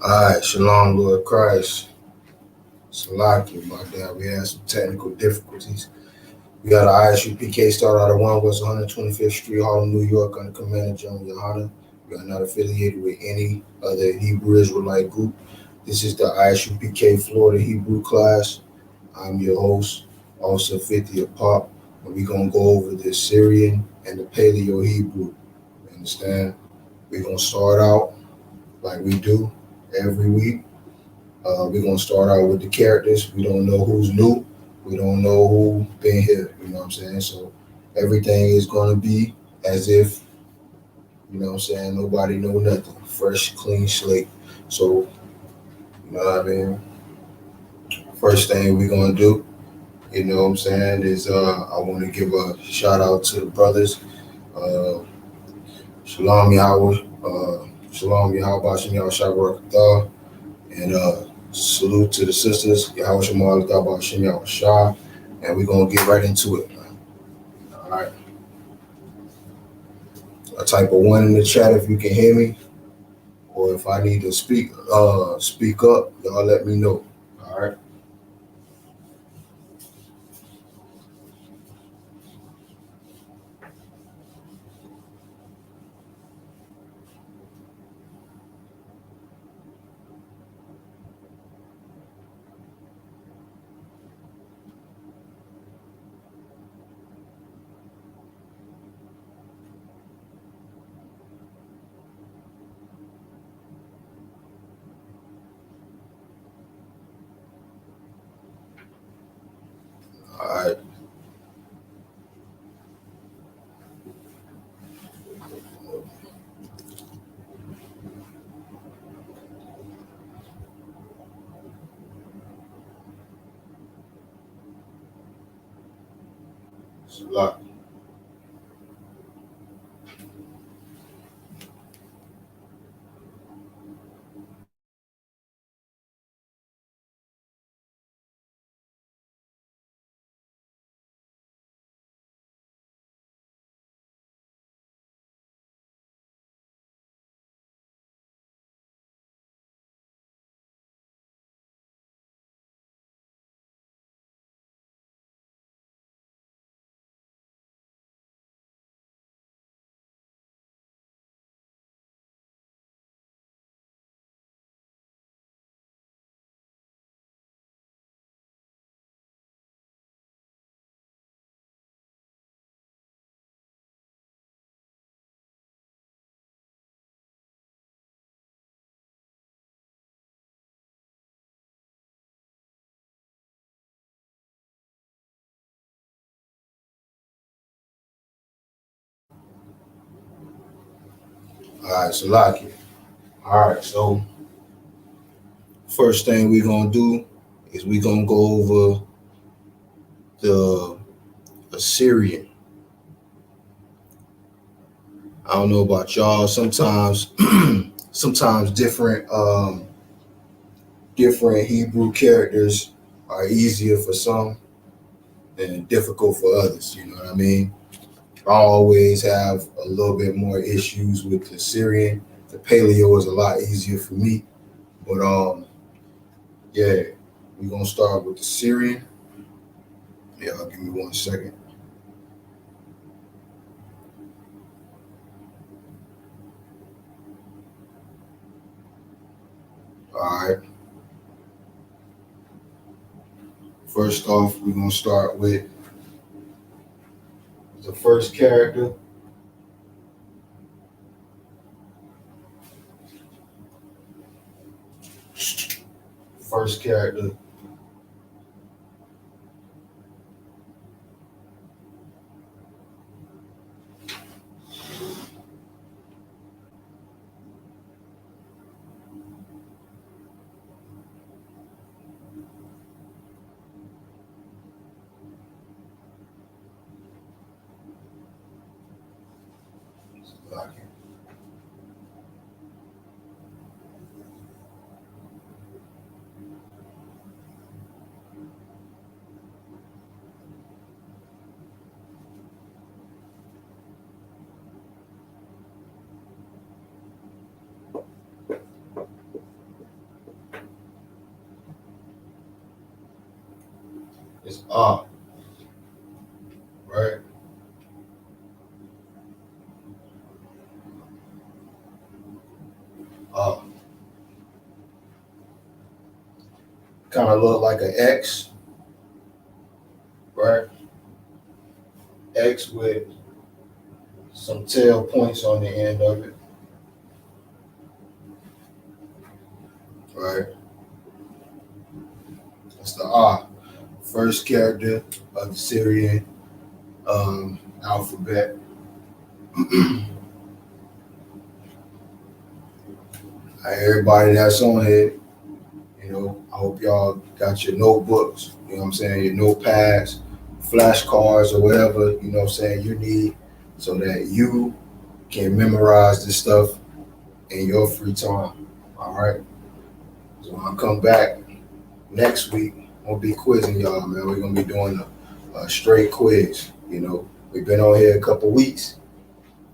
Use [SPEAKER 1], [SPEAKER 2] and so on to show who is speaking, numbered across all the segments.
[SPEAKER 1] Alright, Shalom, Lord Christ. Salaki, my dad. We had some technical difficulties. We got an Isupk start out of 1 West 125th Street, Harlem, New York, under Commander General Yohana. We are not affiliated with any other Hebrew Israelite group. This is the Isupk Florida Hebrew class. I'm your host, also 50 Hapak, and we're going to go over the Syrian and the Paleo Hebrew. You understand? We're going to start out like we do every week. We're gonna start out with the characters. We don't know who's new. We don't know who been here. You know what I'm saying? So everything is gonna be as if what I'm saying. Nobody know nothing. Fresh, clean slate. So you know what I mean. First thing we're gonna do, you know what I'm saying, is I want to give a shout out to the brothers. Uh, Shalom Yahweh. Shalom Yahweh Shem Yahweh Shabbat. And salute to the sisters, Yahweh Shemal, Yahweh Shem Yahweh Shah. And we're going to get right into it, man. All right. I type a 1 in the chat if you can hear me, or if I need to speak up, y'all let me know. All right. All right. All right. So, Laki. All right. So, first thing we're going to do is we're going to go over the Assyrian. I don't know about y'all. Sometimes, sometimes different Hebrew characters are easier for some and difficult for others. You know what I mean? I always have a little bit more issues with the Syrian. The Paleo is a lot easier for me. But yeah, we're gonna start with the Syrian. Yeah, give me 1 second. All right. First off, we're gonna start with the first character. First character. Ah, right? Ah, kind of look like an X, right? X with some tail points on the end of it, right? That's the Ah, first character of the Syrian alphabet. Everybody that's on here, I hope y'all got your notebooks, your notepads, flashcards, or whatever, you need so that you can memorize this stuff in your free time. All right. So when I come back next week, I'm gonna be quizzing y'all, man. We're gonna be doing a straight quiz. We've been on here a couple weeks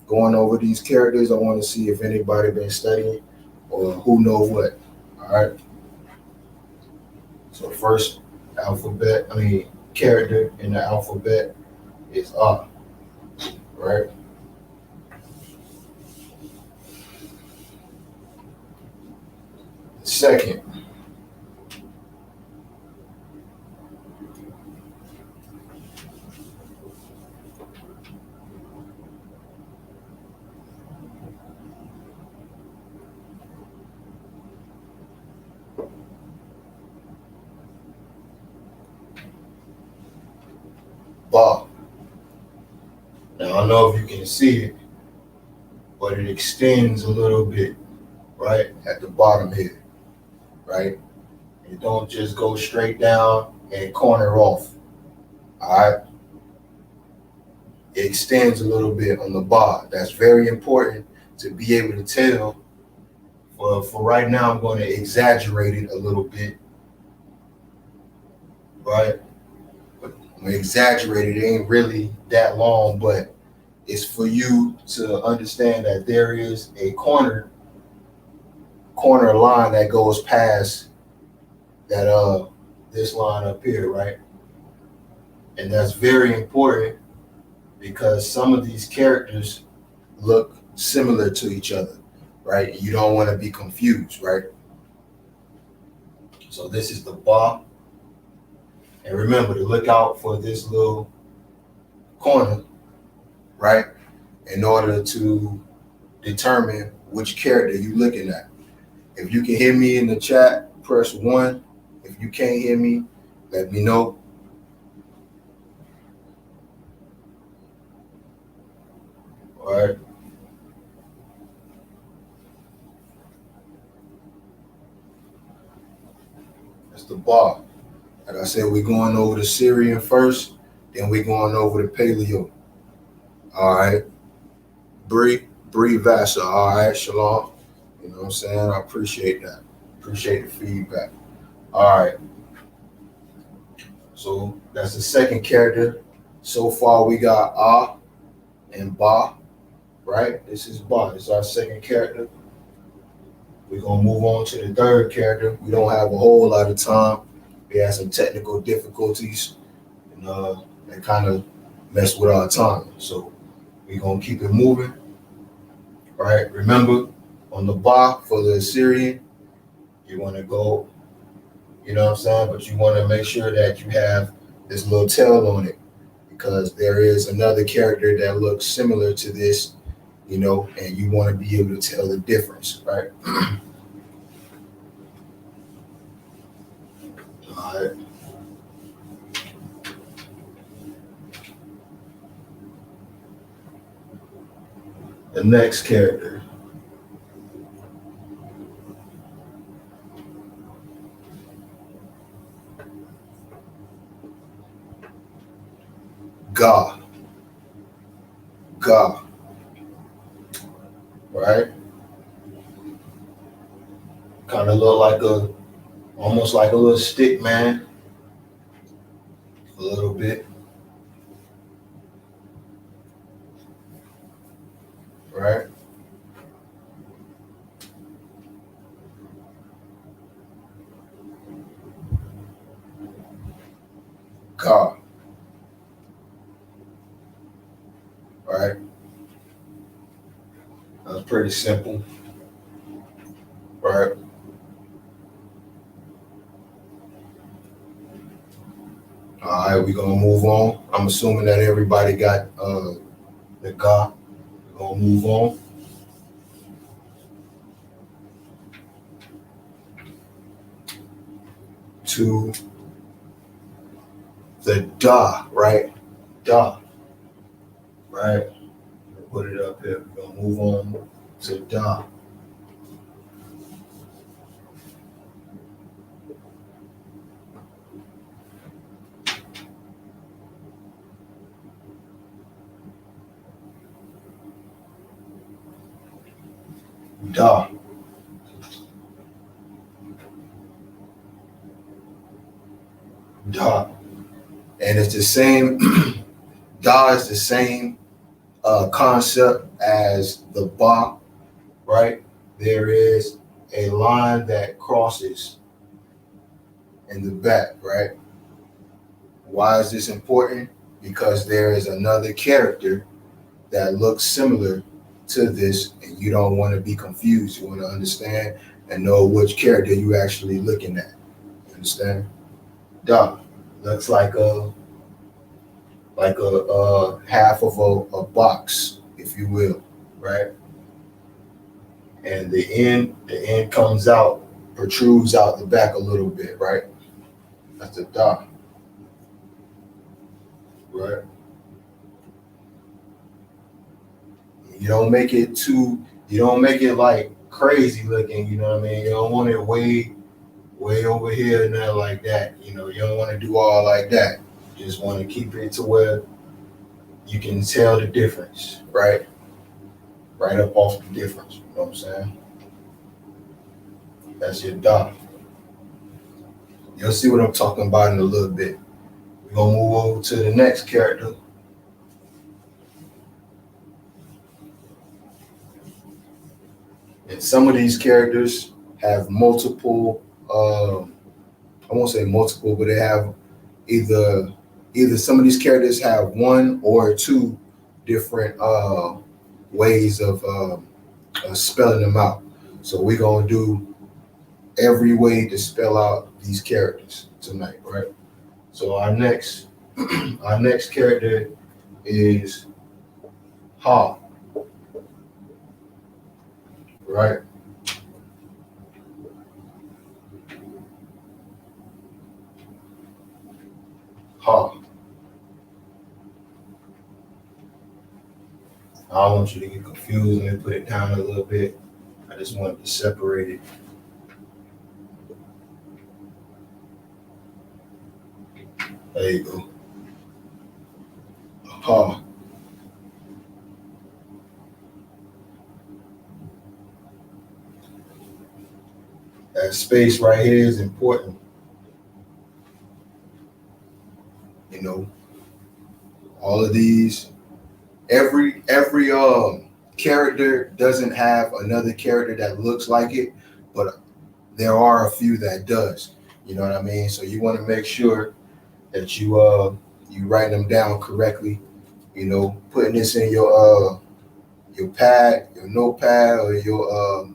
[SPEAKER 1] going over these characters. I want to see if anybody been studying or who know what. All right. So first character in the alphabet is A, right? Second, Ba. Now I don't know if you can see it, but it extends a little bit, right, at the bottom here, right? It don't just go straight down and corner off. All right. It extends a little bit on the bar. That's very important to be able to tell. For right now, I'm going to exaggerate it a little bit, right? But I'm going to exaggerate it. It ain't really that long, but it's for you to understand that there is a corner line that goes past that this line up here, right? And that's very important because some of these characters look similar to each other, right? You don't want to be confused, right? So this is the ba. And remember to look out for this little corner, right? In order to determine which character you're looking at. If you can hear me in the chat, press 1. If you can't hear me, let me know. All right. That's the bar. Like I said, we're going over the Syrian first, then we're going over the Paleo. All right. Bree Vassar. All right, Shalom. You know what I'm saying? I appreciate that. Appreciate the feedback. All right. So that's the second character. So far, we got Ah and Ba, right? This is Ba. This is our second character. We're going to move on to the third character. We don't have a whole lot of time. We had some technical difficulties, and that kind of messed with our time. So we're going to keep it moving, right? Remember, on the Ba for the Assyrian, you want to go, you know what I'm saying? But you want to make sure that you have this little tail on it because there is another character that looks similar to this, and you want to be able to tell the difference, right? All right. The next character. Ga. Ga. Right? Kind of look like almost like a little stick man. A little bit. Right? God. Right? That's pretty simple. Right? All right, we're gonna move on. I'm assuming that everybody got the God. We're gonna move on to the Da, right? Da, right? Put it up here. We're gonna move on to Da. Da. Da. And it's the same, Da is the same concept as the Ba, right? There is a line that crosses in the back, right? Why is this important? Because there is another character that looks similar to this, and you don't want to be confused. You want to understand and know which character you actually looking at. You understand? Da looks like a half of a box, if you will, right? And the end comes out, protrudes out the back a little bit, right? That's the Da, right? You don't make it like crazy looking, you know what I mean? You don't want it way over here and nothing like that. You know, you don't want to do all like that. You just want to keep it to where you can tell the difference, right? Right up off the difference. You know what I'm saying? That's your Da. You'll see what I'm talking about in a little bit. We're gonna move over to the next character. And some of these characters have multiple, I won't say multiple, but they have either some of these characters have one or two different ways of spelling them out. So we're gonna do every way to spell out these characters tonight, right? So our next our next character is Ha, right? Ha. I don't want you to get confused. Let me put it down a little bit. I just wanted to separate it. There you go. Ha. That space right here is important. You know, all of these, every character doesn't have another character that looks like it, but there are a few that does. You know what I mean? So you want to make sure that you write them down correctly. You know, putting this in your pad, your notepad, or your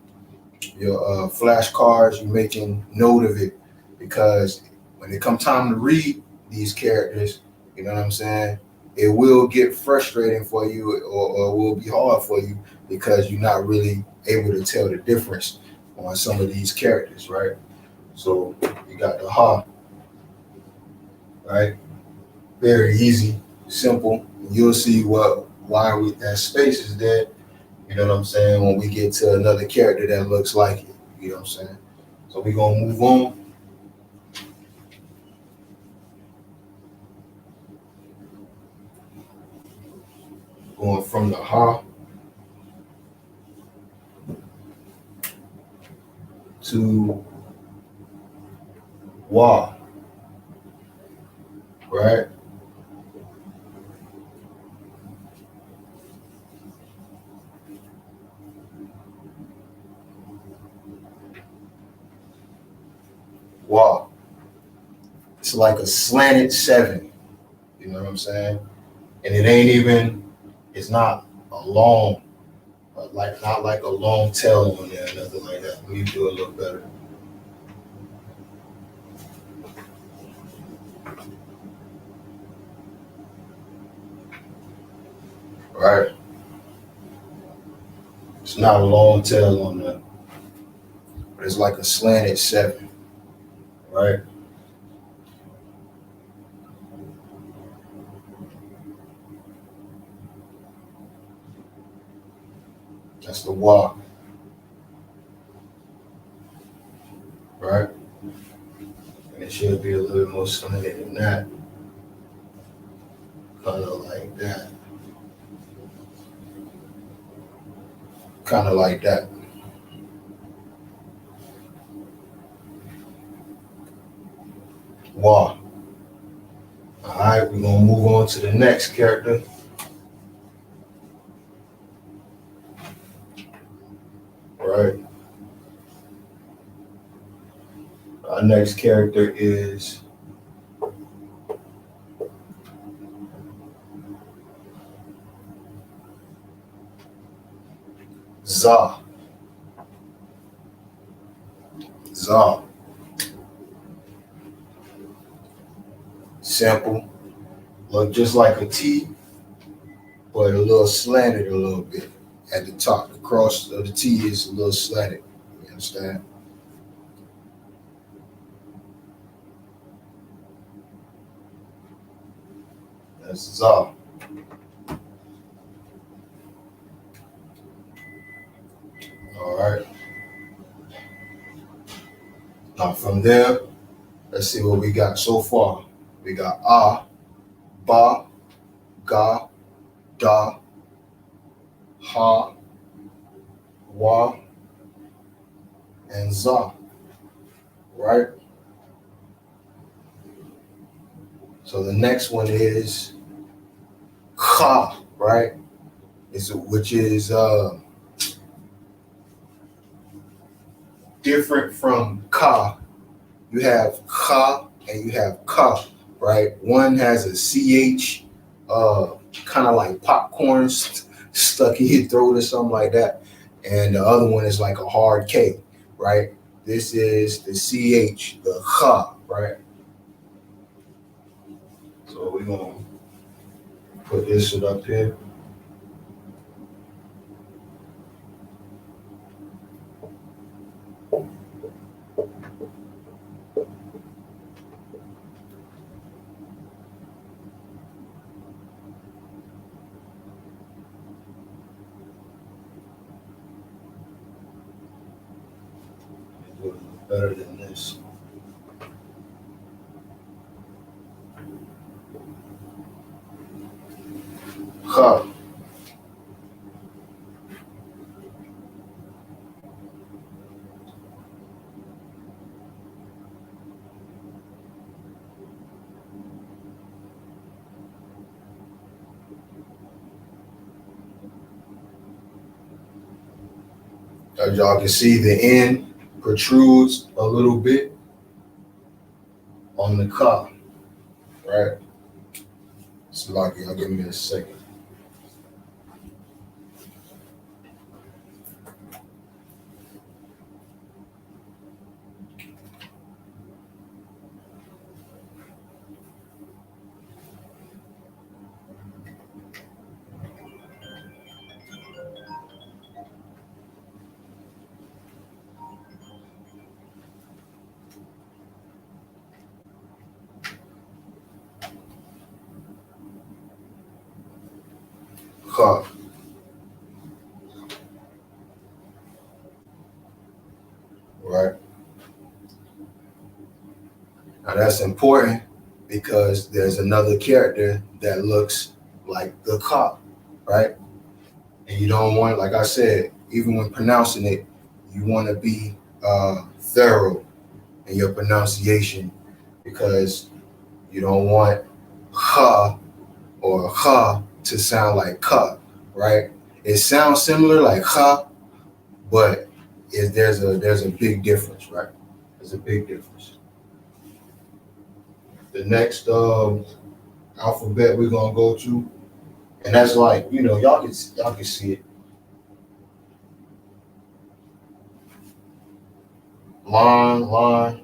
[SPEAKER 1] flashcards. You're making note of it because when it comes time to read these characters, you know what I'm saying, it will get frustrating for you, or will be hard for you because you're not really able to tell the difference on some of these characters, right? So you got the Ha, right? Very easy, simple. You'll see why that space is there. You know what I'm saying? When we get to another character that looks like it, you know what I'm saying? So we're gonna move on. Going from the Ha to Wa, right? Wa. It's like a slanted seven, You know what I'm saying? And it ain't even, it's not a long, not like a long tail on there, nothing like that. Let me do it a little better. Right? It's not a long tail on there, but it's like a slanted 7, right? That's the wa, right? And it should be a little bit more slanted than that, kind of like that, kind of like that. Wa. All right, we're gonna move on to the next character. Right. Our next character is Za. Za. Simple. Look just like a T, but a little slanted a little bit at the top. The cross of the T is a little slanted. You understand? That's Za. All right. Now from there, let's see what we got so far. We got A, Ba, Ga, Da, Ha, Wa, and Za. Right? So the next one is Ka, right? Which is different from Ka. You have Ka and you have Ka, right? One has a CH, kind of like popcorn stuck in your throat or something like that. And the other one is like a hard K, right? This is the CH, the Ka, right? So we're going to put this shit up here. Do it better than this. Ka. As y'all can see, the end protrudes a little bit on the Ka, right? So like, y'all give me a second. Ka. Right? Now that's important because there's another character that looks like the Ka, right? And you don't want, like I said, even when pronouncing it, you want to be thorough in your pronunciation because you don't want ha or ha to sound like ka, right? It sounds similar like ha, but there's a big difference, right? There's a big difference. The next alphabet we're gonna go to, and that's like, y'all can see it. Line,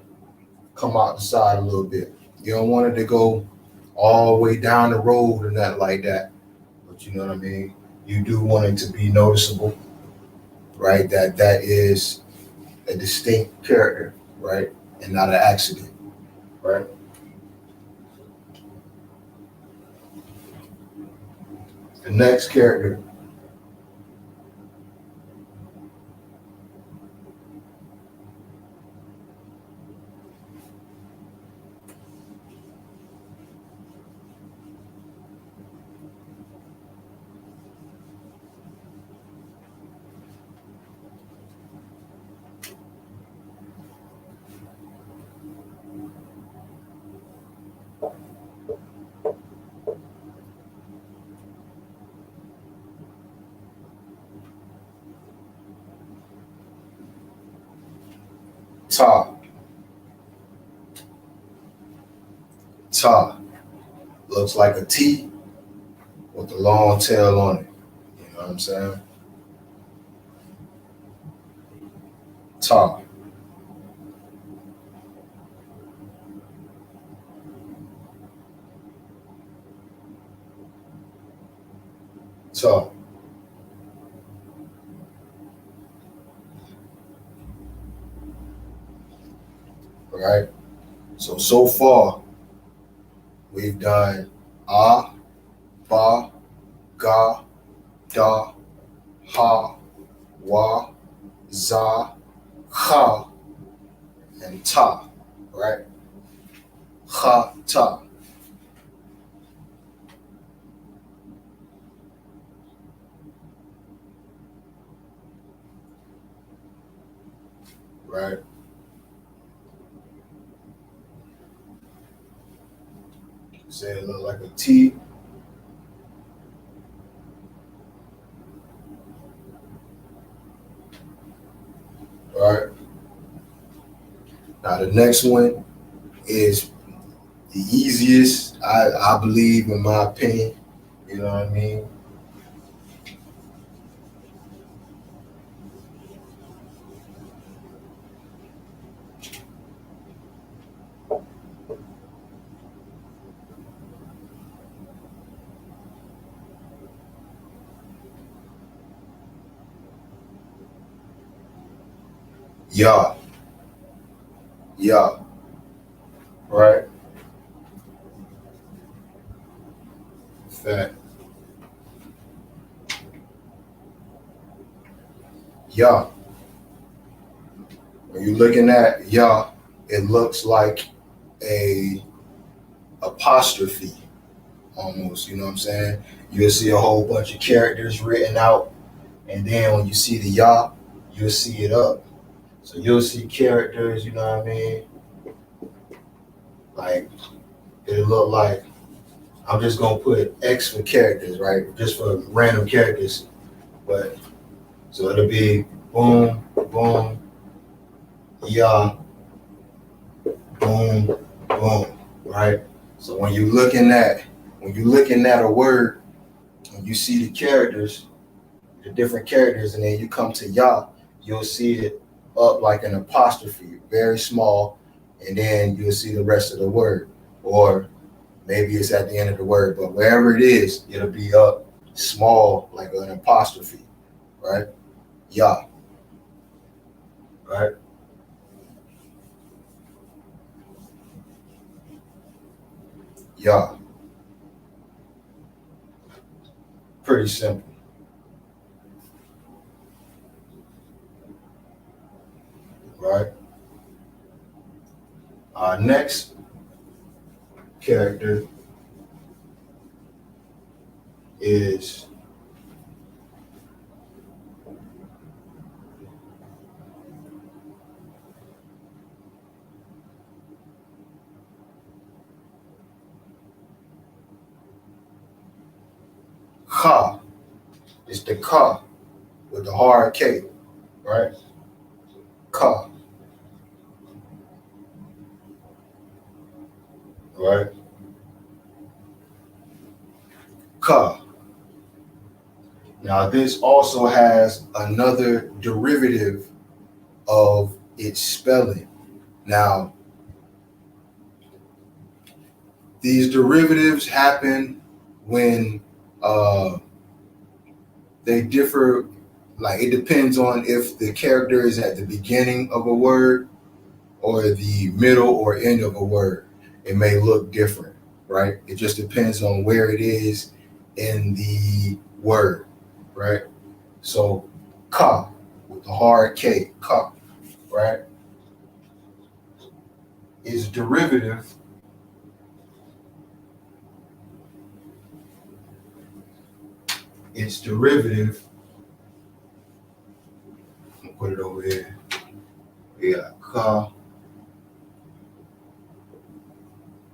[SPEAKER 1] come out the side a little bit. You don't want it to go all the way down the road or nothing like that. But you know what I mean? You do want it to be noticeable, right? That is a distinct character, right? And not an accident, right? The next character, Ta. Ta looks like a T with a long tail on it. You know what I'm saying? Ta. Ta. Right? So far, we've done ah, ba, ga, da, ha, wa, za, ha, and ta, right? Ha, ta, right? Say it look like a T, right? Now the next one is the easiest, I believe, in my opinion. You know what I mean? Ya, ya, right? Fact. Ya. When you're looking at ya, it looks like a apostrophe almost. You know what I'm saying? You'll see a whole bunch of characters written out, and then when you see the ya, you'll see it up. So you'll see characters. You know what I mean? Like it look like, I'm just gonna put X for characters, right? Just for random characters. But so it'll be boom, boom, ya, boom, boom, right? So when you looking at a word, when you see the characters, the different characters, and then you come to ya, you'll see it up like an apostrophe, very small, and then you'll see the rest of the word. Or maybe it's at the end of the word, but wherever it is, it'll be up small like an apostrophe, right? Ya, right? Ya. Pretty simple, right? Our next character is ka. It's the ka with the hard K, right? Ka, right? ka. Now this also has another derivative of its spelling. Now these derivatives happen when they differ. Like it depends on if the character is at the beginning of a word or the middle or end of a word. It may look different, right? It just depends on where it is in the word, right? So ka with the hard K, ka, right? Is derivative its derivative. I'm gonna put it over here. We got ka,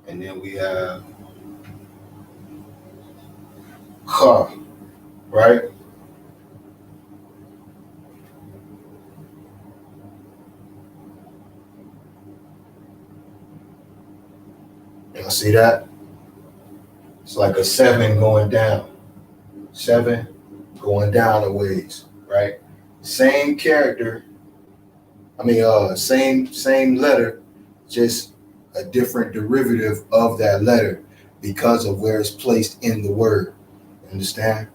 [SPEAKER 1] and then we have ka, right? Y'all see that? It's like a 7 going down. 7 going down a ways, right? Same character. Same letter, just a different derivative of that letter because of where it's placed in the word. Understand?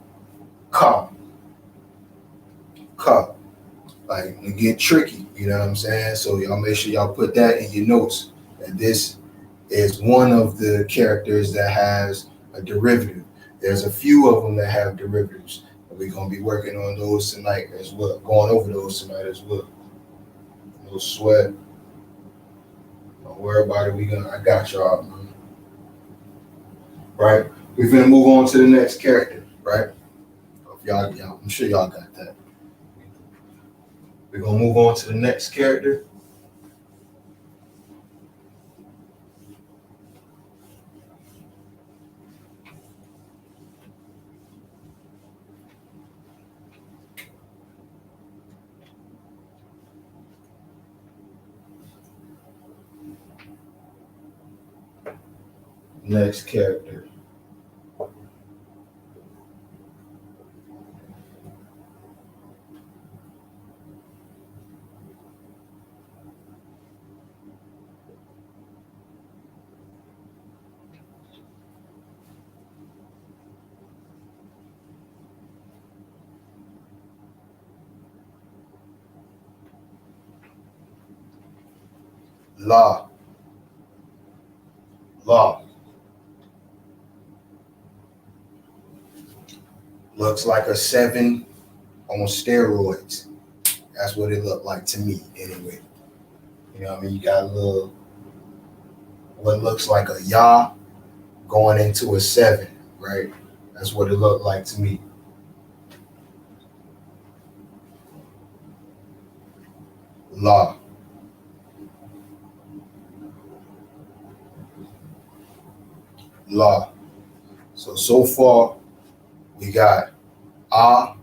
[SPEAKER 1] Ka, ka. Like it get tricky, you know what I'm saying? So y'all make sure y'all put that in your notes. That this is one of the characters that has a derivative. There's a few of them that have derivatives. And we're gonna be working on those tonight as well, going over those tonight as well. No sweat. Don't worry about it. I got y'all, man. Right? We're gonna move on to the next character, right? Y'all, I'm sure y'all got that. We're gonna move on to the next character. Next character. La. La. Looks like a 7 on steroids. That's what it looked like to me, anyway. You know what I mean? You got a little, what looks like a ya going into a 7, right? That's what it looked like to me. La. La. So far, we got a,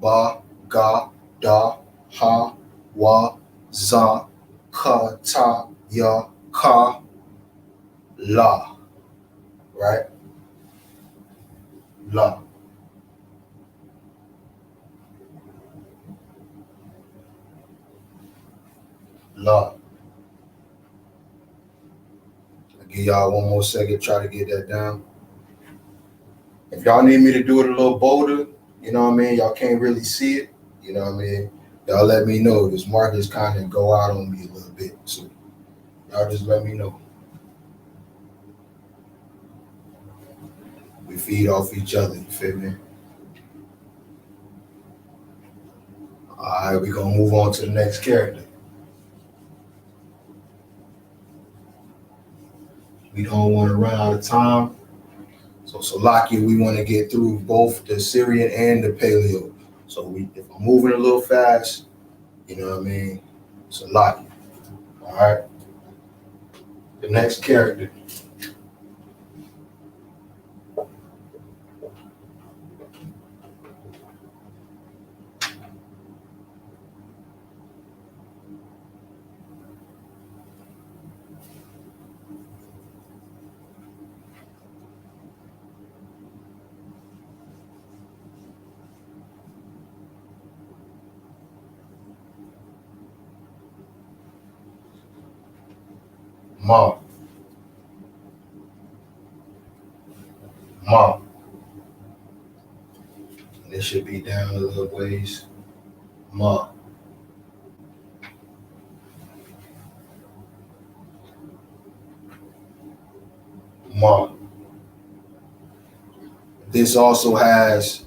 [SPEAKER 1] ba, ga, da, ha, wa, za, ka, ta, ya, ka, la, right? La. La. I'll give y'all one more second, try to get that down. If y'all need me to do it a little bolder, you know what I mean? Y'all can't really see it, you know what I mean? Y'all let me know. This markers kind of go out on me a little bit. So y'all just let me know. We feed off each other, you feel me? All right, we're going to move on to the next character. We don't want to run out of time. So Salakia, we want to get through both the Syrian and the Paleo. So if I'm moving a little fast, you know what I mean? Salakia. All right. The next character. Ma, Ma. This should be down a little ways. Ma, Ma. This also has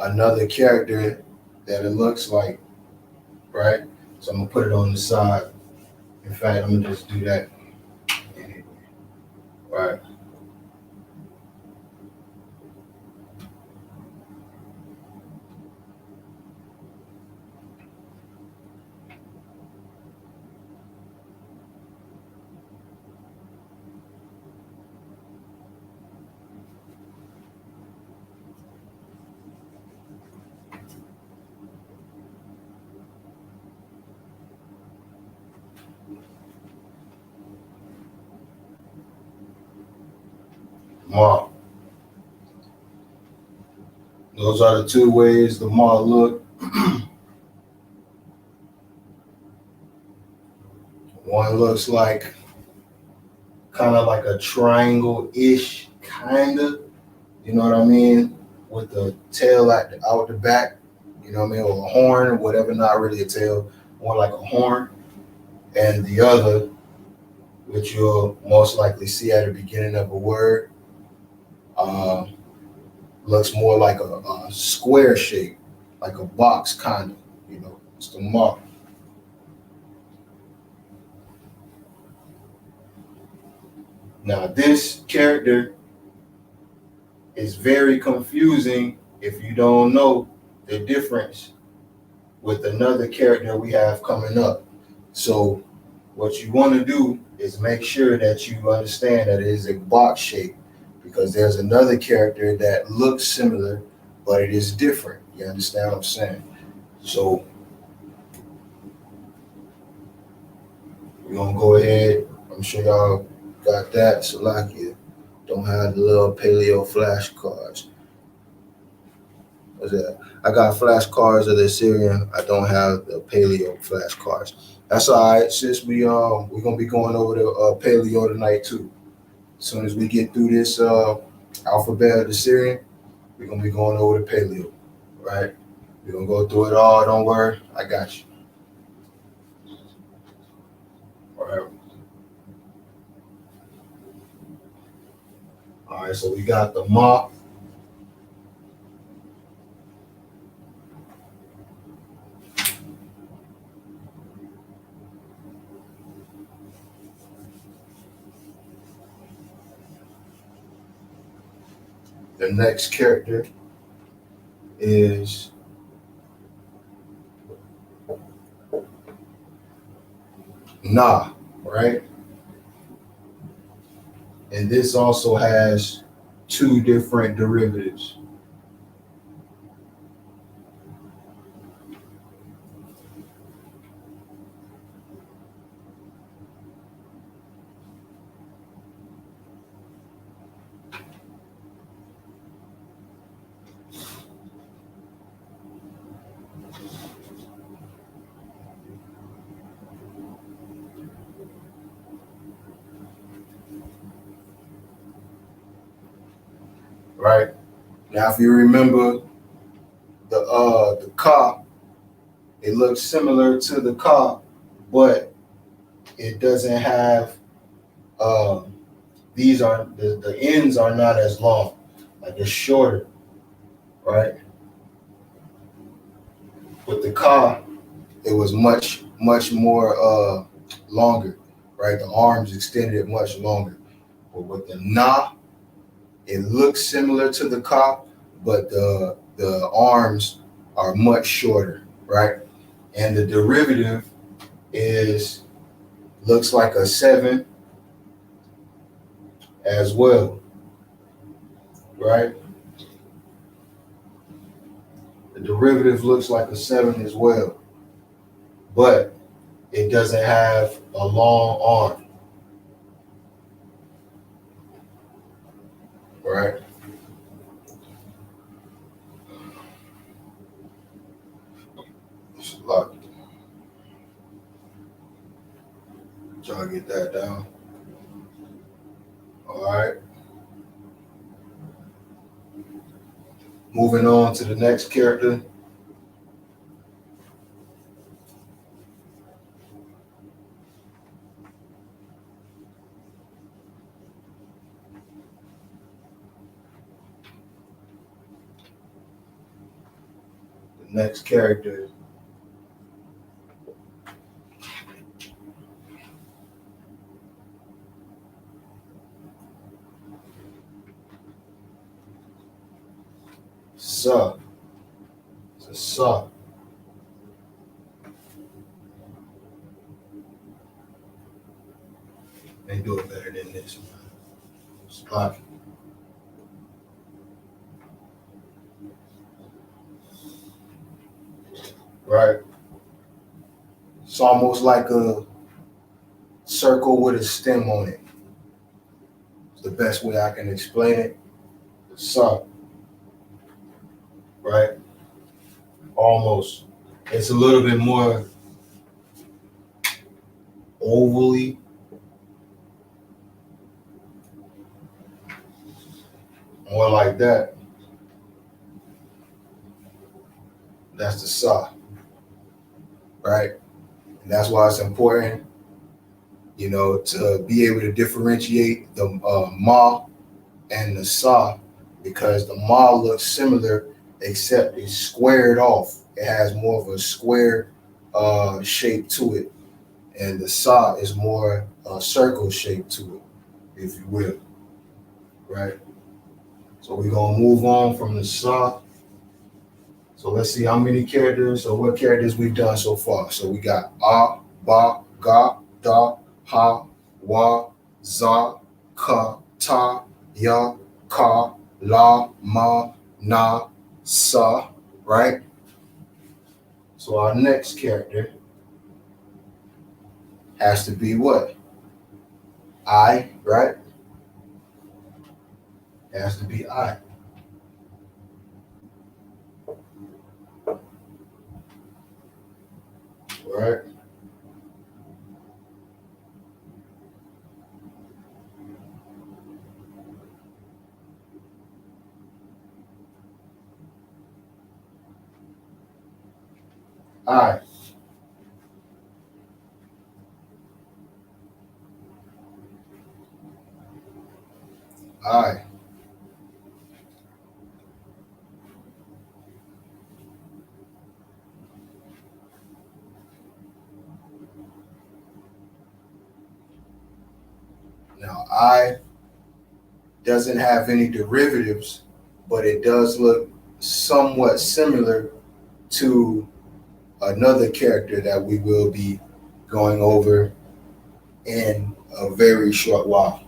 [SPEAKER 1] another character that it looks like, right? So I'm gonna put it on the side. In fact, I'm gonna just do that. Right. Ma. Those are the two ways the Ma look. One looks like kind of like a triangle-ish, kind of. You know what I mean? With the tail out the back. You know what I mean? Or a horn or whatever. Not really a tail, more like a horn. And the other, which you'll most likely see at the beginning of a word, uh, looks more like a square shape, like a box kind of. You know, it's the Ma. Now this character is very confusing if you don't know the difference with another character we have coming up. So what you want to do is make sure that you understand that it is a box shape, because there's another character that looks similar, but it is different. You understand what I'm saying? So we're gonna go ahead. I'm sure y'all got that. Salakia. Don't have the little paleo flashcards. What's that? I got flashcards of the Assyrian. I don't have the paleo flashcards. That's all right. Since we're gonna be going over the paleo tonight too. As soon as we get through this alphabet of the Syrian, we're gonna be going over the paleo, right? We're gonna go through it all. Don't worry, I got you. All right. All right. So we got the Ma. The next character is Na, right? And this also has two different derivatives. Right? Now, if you remember the Ka, it looks similar to the Ka, but it doesn't have um, these are the ends are not as long, like it's shorter, right? With the Ka, it was much more longer, right? The arms extended much longer. But with the Na, it looks similar to the Ka, but the arms are much shorter, right? And the derivative is looks like a 7 as well, right? The derivative looks like a 7 as well, but it doesn't have a long arm, right? It's like, Try to get that down. All right. Moving on to the next character. The next character Sup. It's a Sup. They do it better than this. Spot. Right. It's almost like a circle with a stem on it. It's the best way I can explain it. Sup. Right. Almost. It's a little bit more ovally. More like that. That's the Sa. Right? And that's why it's important, to be able to differentiate the Ma and the Sa, because the Ma looks similar, except it's squared off. It has more of a square shape to it. And the Sa is more circle shape to it, if you will. Right? So we're going to move on from the Sa. So let's see how many characters or what characters we've done so far. So we got A, Ba, Ga, Da, Ha, Wa, Za, Ka, Ta, Ya, Ka, La, Ma, Na, Sa, right? So our next character has to be what? I, right? It has to be I. Right? I. I. Now, I doesn't have any derivatives, but it does look somewhat similar to another character that we will be going over in a very short while.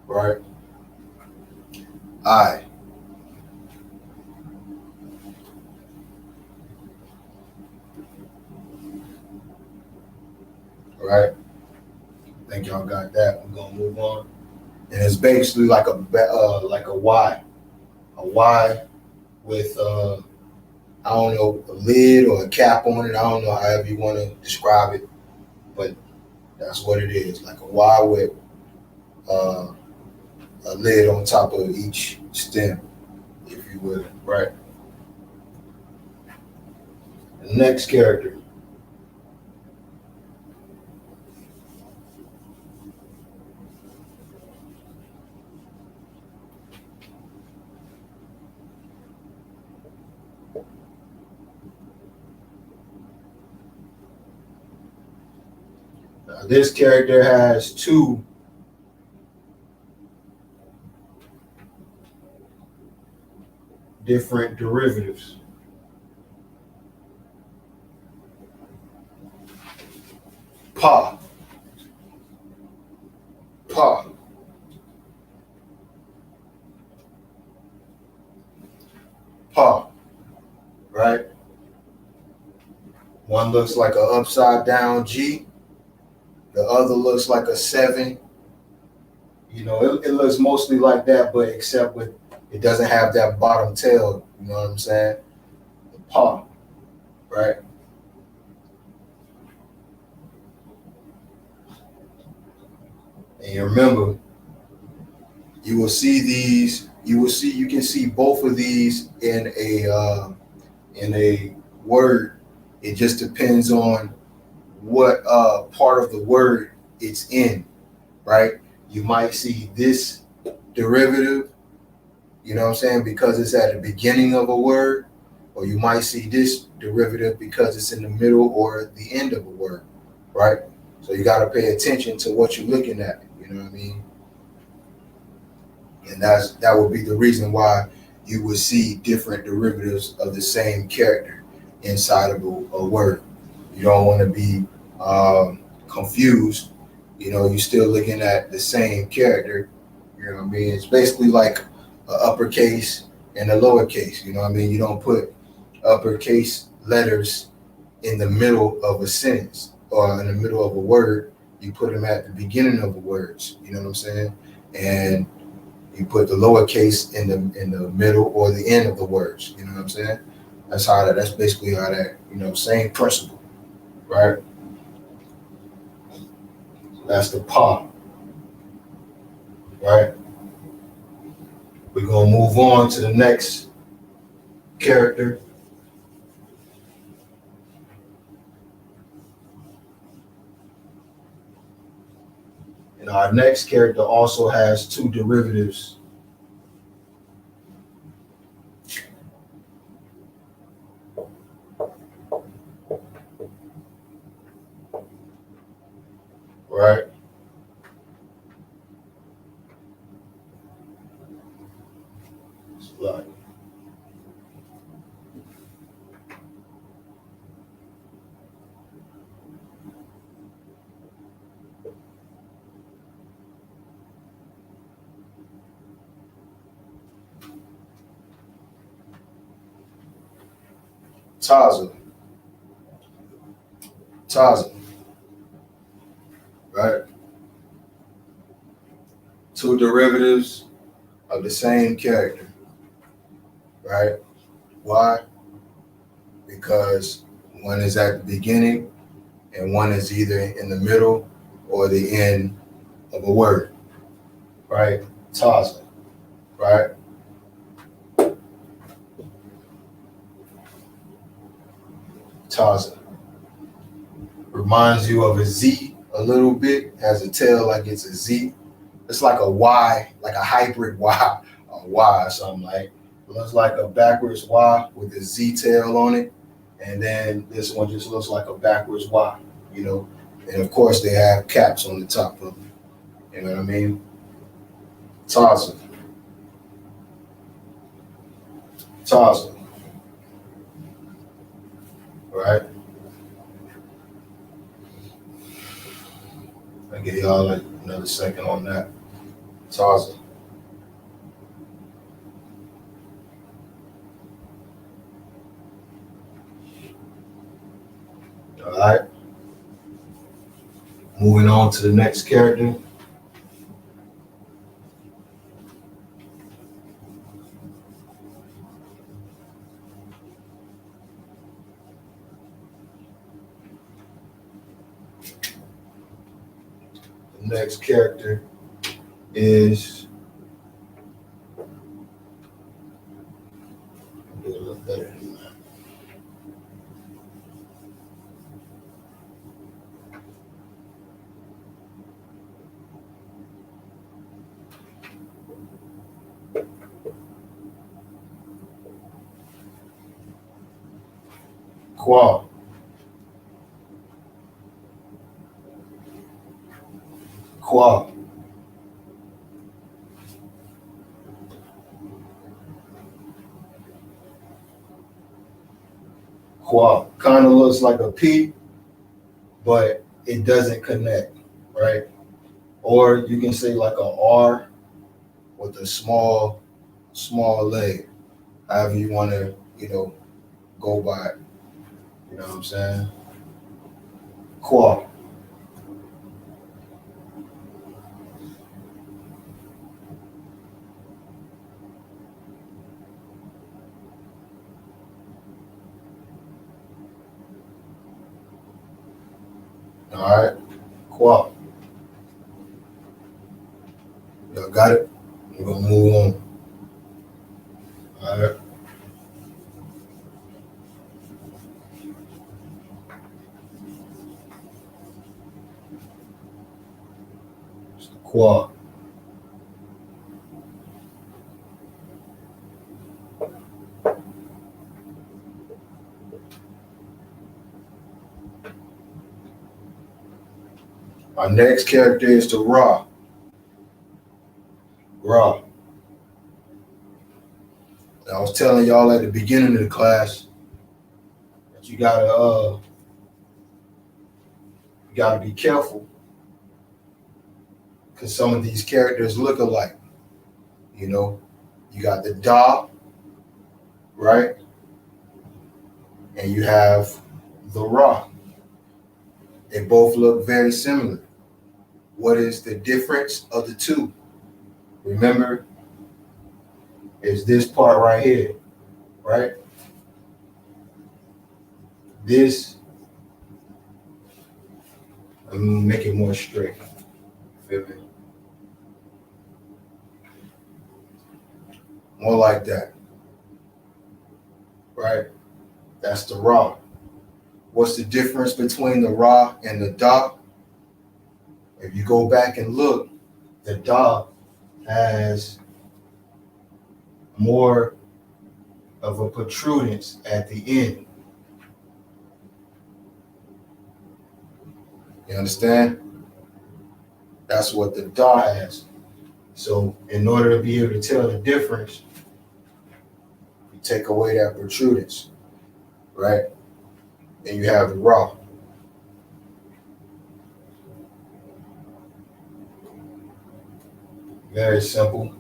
[SPEAKER 1] Right? I. Right? I think y'all got that. We're gonna move on. And it's basically like a Y. A Y with I don't know, a lid or a cap on it. I don't know however you want to describe it, but that's what it is. Like a Y with a lid on top of each stem, if you will. Right. The next character. Now, this character has two different derivatives. Pa. Pa. Pa. Right? One looks like an upside down G. The other looks like a 7. It looks mostly like that, but except with it doesn't have that bottom tail. You know what I'm saying? The paw, right? And you remember, you will see these. You can see both of these in a word. It just depends on what part of the word it's in, right? You might see this derivative, you know what I'm saying, because it's at the beginning of a word, or you might see this derivative because it's in the middle or the end of a word, right? So you got to pay attention to what you're looking at, you know what I mean? And that would be the reason why you would see different derivatives of the same character inside of a word. You don't want to be confused. You know, you're still looking at the same character. You know what I mean? It's basically like an uppercase and a lowercase. You know what I mean? You don't put uppercase letters in the middle of a sentence or in the middle of a word. You put them at the beginning of the words. You know what I'm saying? And you put the lowercase in the middle or the end of the words. You know what I'm saying? That's basically how that, same principle, right? That's the pa, right? We're gonna move on to the next character. And our next character also has two derivatives. Right? Like Taza, Taza, right? Two derivatives of the same character, right? Why? Because one is at the beginning and one is either in the middle or the end of a word, right? Taza, right? Taza reminds you of a Z a little bit, has a tail like it's a Z. It's like a Y, like a hybrid Y, a Y or something like. It looks like a backwards Y with a Z tail on it, and then this one just looks like a backwards Y, you know. And of course, they have caps on the top of them. You know what I mean? Taza, Taza, right? I give y'all like another second on that. Taza. All right. Moving on to the next character. The next character is a little better than that. Qua, qua, qua. Kind of looks like a P, but it doesn't connect, right? Or you can say like a R with a small leg. However you want to, go by it. You know what I'm saying? Qua. All right. Qua. Y'all got it? We're gonna move on. All right. It's the quad. Our next character is the Ra. Ra. I was telling y'all at the beginning of the class that you gotta be careful because some of these characters look alike. You know, you got the Da, right? And you have the Ra. They both look very similar. What is the difference of the two? Remember, is this part right here, right? This, I'm gonna make it more straight. Feel me? More like that, right? That's the Ra. What's the difference between the Ra and the Da? If you go back and look, the Da has more of a protrudence at the end. You understand? That's what the Da has. So in order to be able to tell the difference, you take away that protrudence, right? And you have the Ra. Very simple.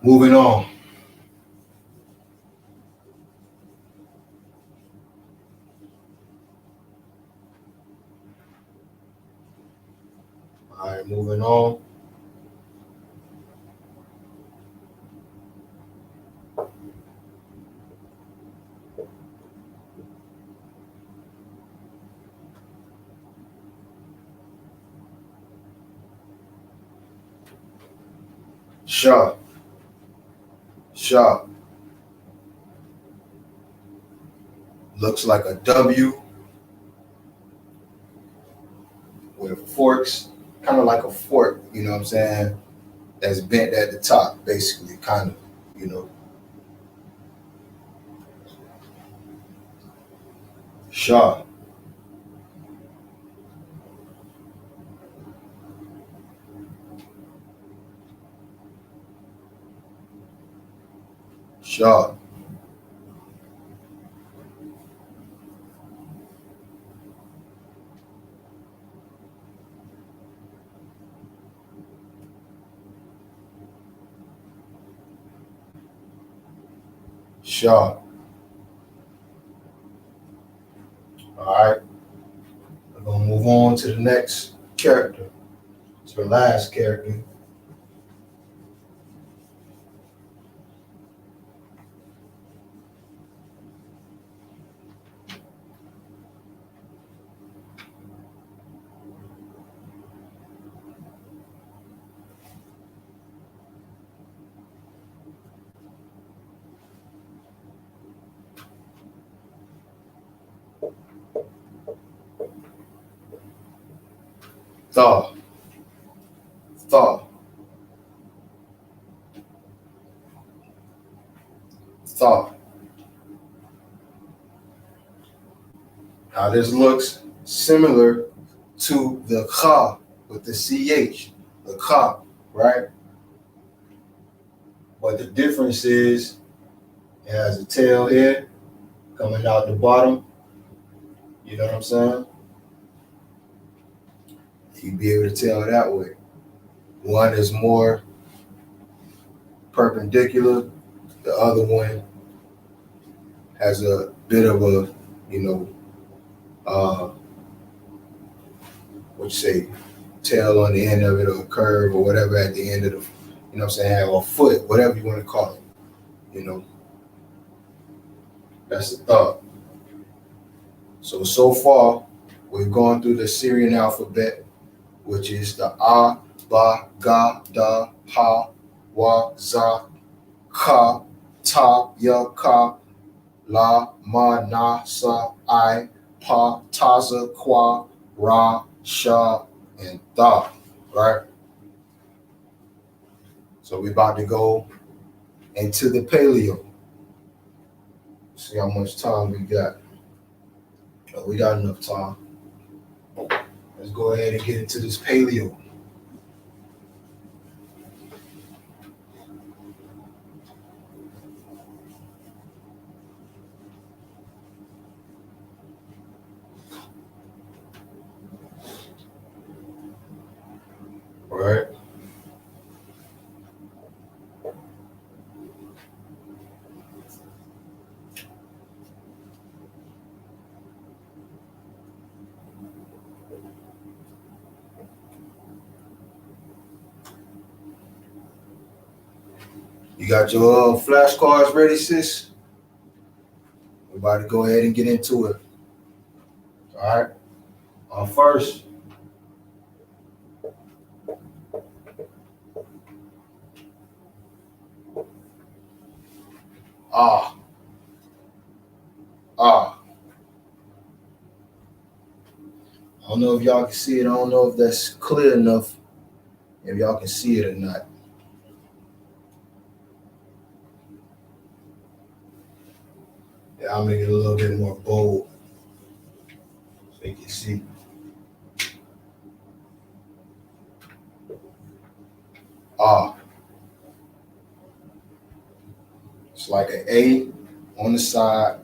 [SPEAKER 1] Moving on. All right, moving on. Sha. Sha. Looks like a W with forks, kind of like a fork, you know what I'm saying? That's bent at the top, basically, kind of, you know. Sha. Sha. Sha. All right. We're going to move on to the next character, to the last character. Thaw. Thaw. Thaw. Now this looks similar to the Kha with the CH, the Kha, right? But the difference is it has a tail here coming out the bottom. You know what I'm saying? You'd be able to tell that way. One is more perpendicular, the other one has a bit of a, you know, what you say, tail on the end of it or a curve or whatever at the end of the, you know what I'm saying, or foot, whatever you want to call it, you know. That's the thought. So far, we've gone through the Syrian alphabet, which is the A, ba, ga, da, ha, wa, za, ka, ta, ya, ka, la, ma, na, sa, I, pa, ta, za, kwa, ra, sha, and tha. Right? So we're about to go into the paleo. See how much time we got. Oh, we got enough time. Let's go ahead and get into this paleo. All right. You got your flashcards ready, sis? We're about to go ahead and get into it. All right. First, ah, ah. I don't know if y'all can see it. I don't know if that's clear enough. If y'all can see it or not. Yeah, I'll make it a little bit more bold so you can see. Ah, it's like an A on the side,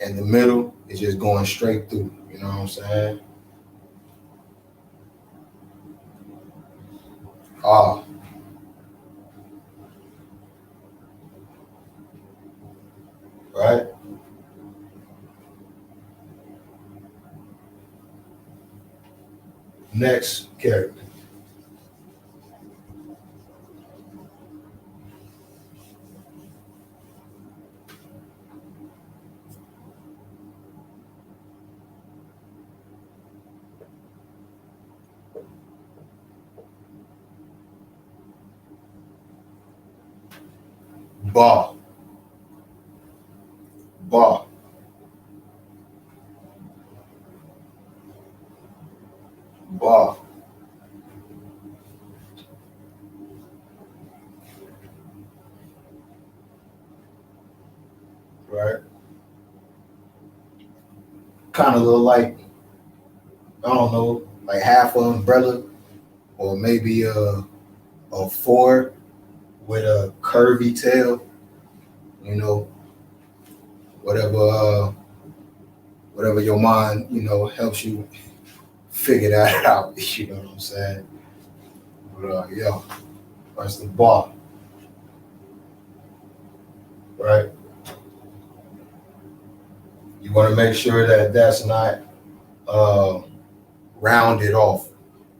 [SPEAKER 1] and the middle is just going straight through. You know what I'm saying? Ah, right? Next character. Ba, ba, ba, right? Kind of look like, I don't know, like half an umbrella or maybe a four with a curvy tail, you know, whatever whatever your mind, helps you figure that out, you know what I'm saying? But yeah, that's the bar, right? You want to make sure that that's not uh, rounded off.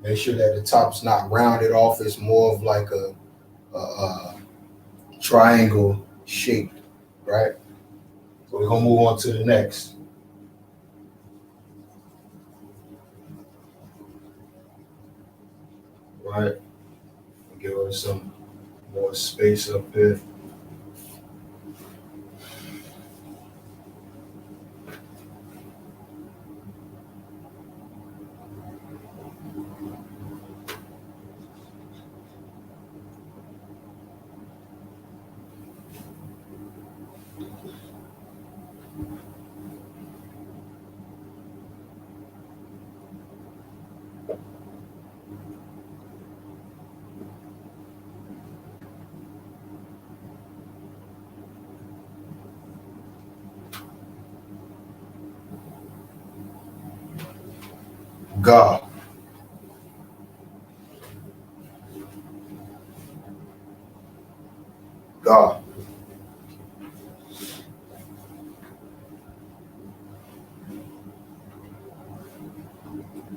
[SPEAKER 1] Make sure that the top's not rounded off. It's more of like a triangle shape, right? So we're gonna move on to the next, right? Give us some more space up here. God, God.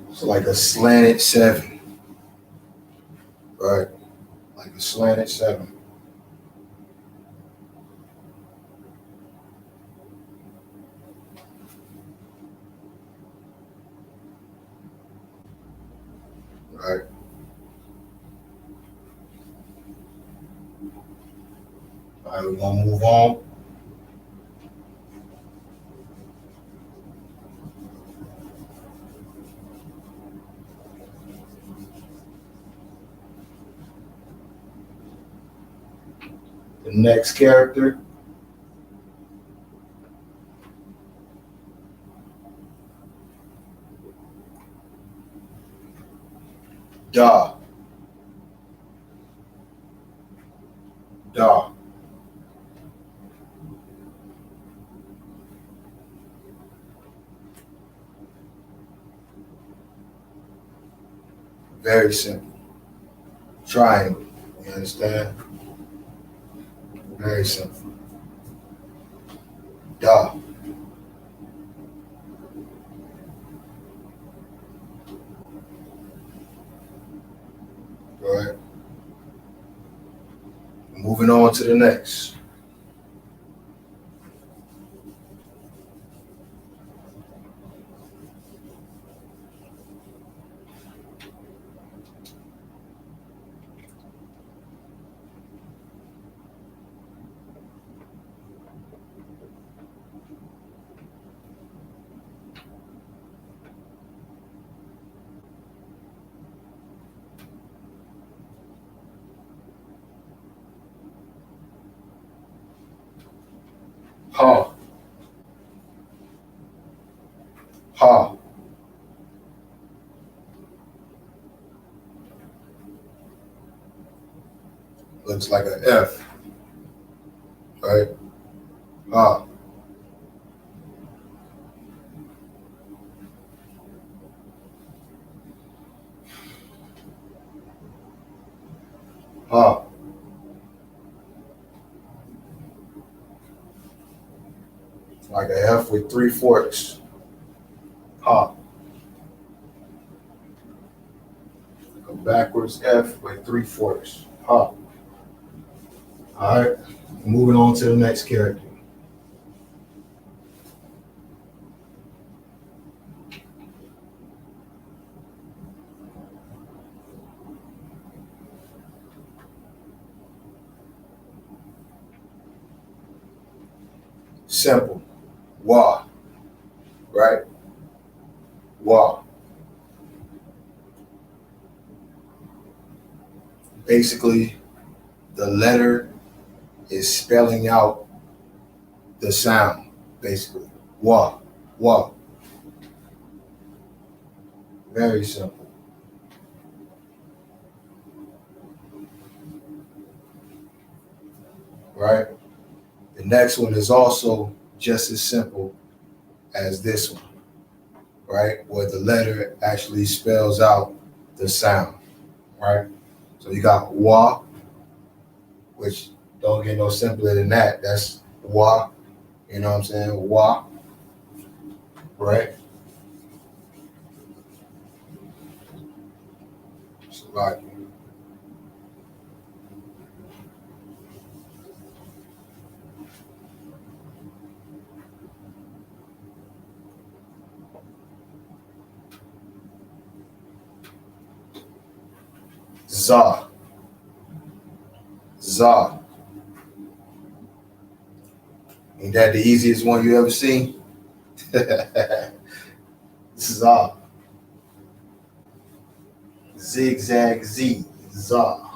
[SPEAKER 1] It's like a slanted seven, right? Like a slanted seven. right? All right, we're gonna move on. The next character, Da. Da. Very simple. Triangle. You understand? Very simple. Da. All right. Moving on to the next. Ha. Ha. Looks like an F. Right? Ha. Ha. Like an F with three forks. Ha. A backwards F with three forks. Ha. All right. Moving on to the next character. Simple. Wa. Right? Wa. Basically, the letter is spelling out the sound. Basically. Wa. Wa. Very simple. Right? The next one is also just as simple as this one, right? Where the letter actually spells out the sound, right? So you got wa, which don't get no simpler than that. That's wa, you know what I'm saying? Wa, right? So like za, za. Ain't that the easiest one you ever seen? Za. Zigzag Z. Za.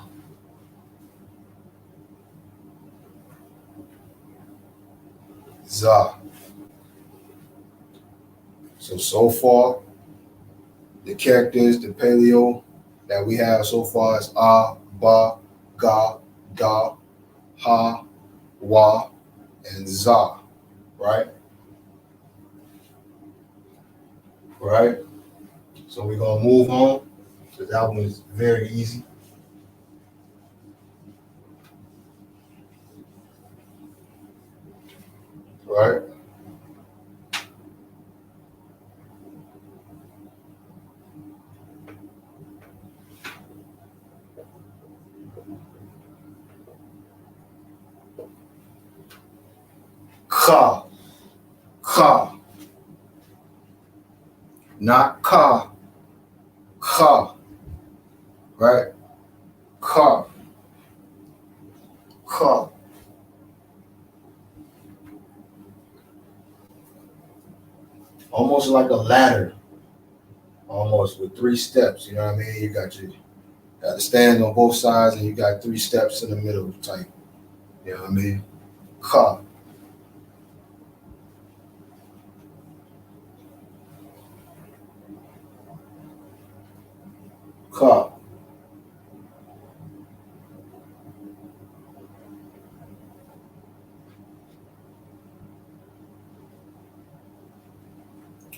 [SPEAKER 1] Za. So far, the characters, the paleo that we have so far is A, Ba, Ga, Da, Ha, Wa, and Za, right? Right? So we're going to move on. So that one is very easy. Right? Ka, ka. Not ka, ka. right? Ka, ka. Almost like a ladder, almost with three steps. You know what I mean? You got to stand on both sides, and you got three steps in the middle type. You know what I mean? Ka, ka.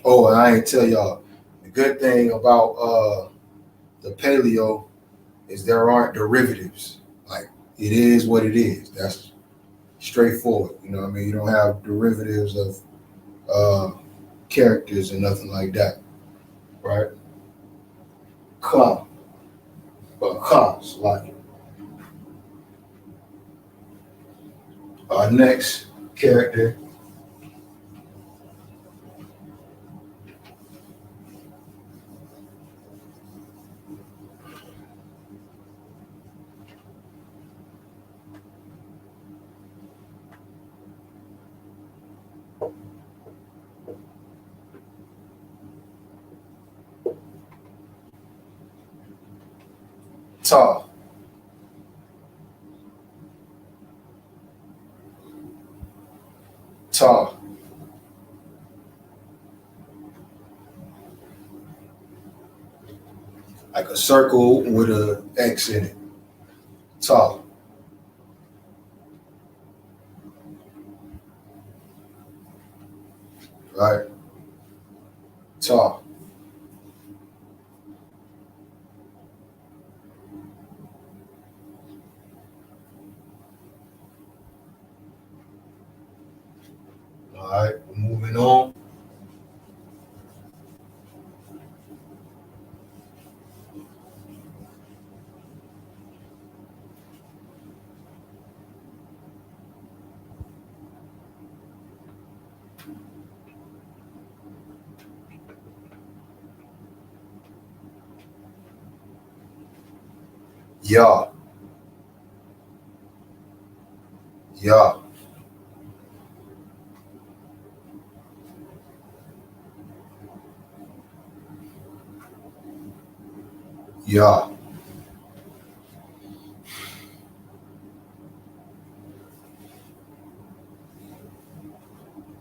[SPEAKER 1] Oh, and I ain't tell y'all the good thing about the paleo is there aren't derivatives. Like it is what it is. That's straightforward. You know what I mean? You don't have derivatives of uh, characters and nothing like that, right? Ka, but ka, like our next character, ta, ta, like a circle with a X in it. Ta, right? Ta. All right, moving on. Ya, ya, ya,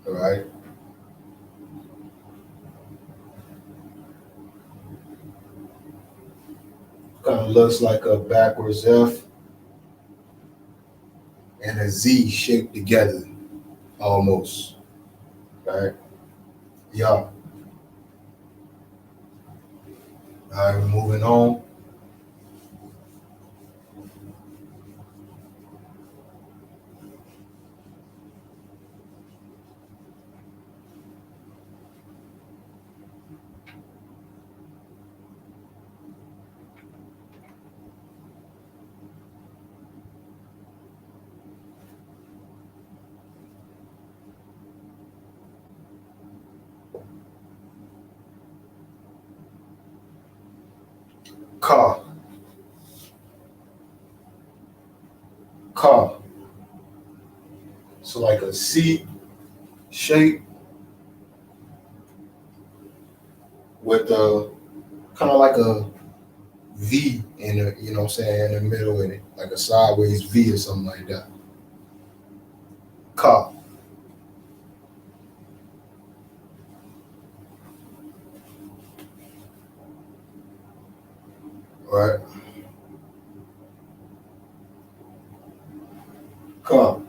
[SPEAKER 1] all right? Kind of looks like a backwards F and a Z shaped together almost, right? Ya. All right, we're moving on. Ka, ka. So like a C shape with a kind of like a V in the, you know what I'm saying, in the middle in it, like a sideways V or something like that. Ka, right? Ka,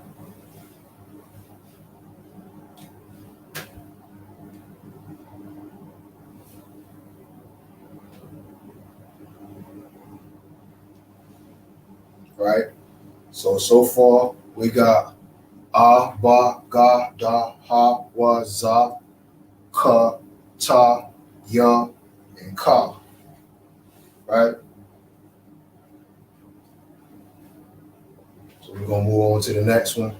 [SPEAKER 1] right? So far we got A, Ba, Ga, Da, Ha, Wa, Za, Ka, Ta, Ya, and Ka, right? So we're gonna move on to the next one,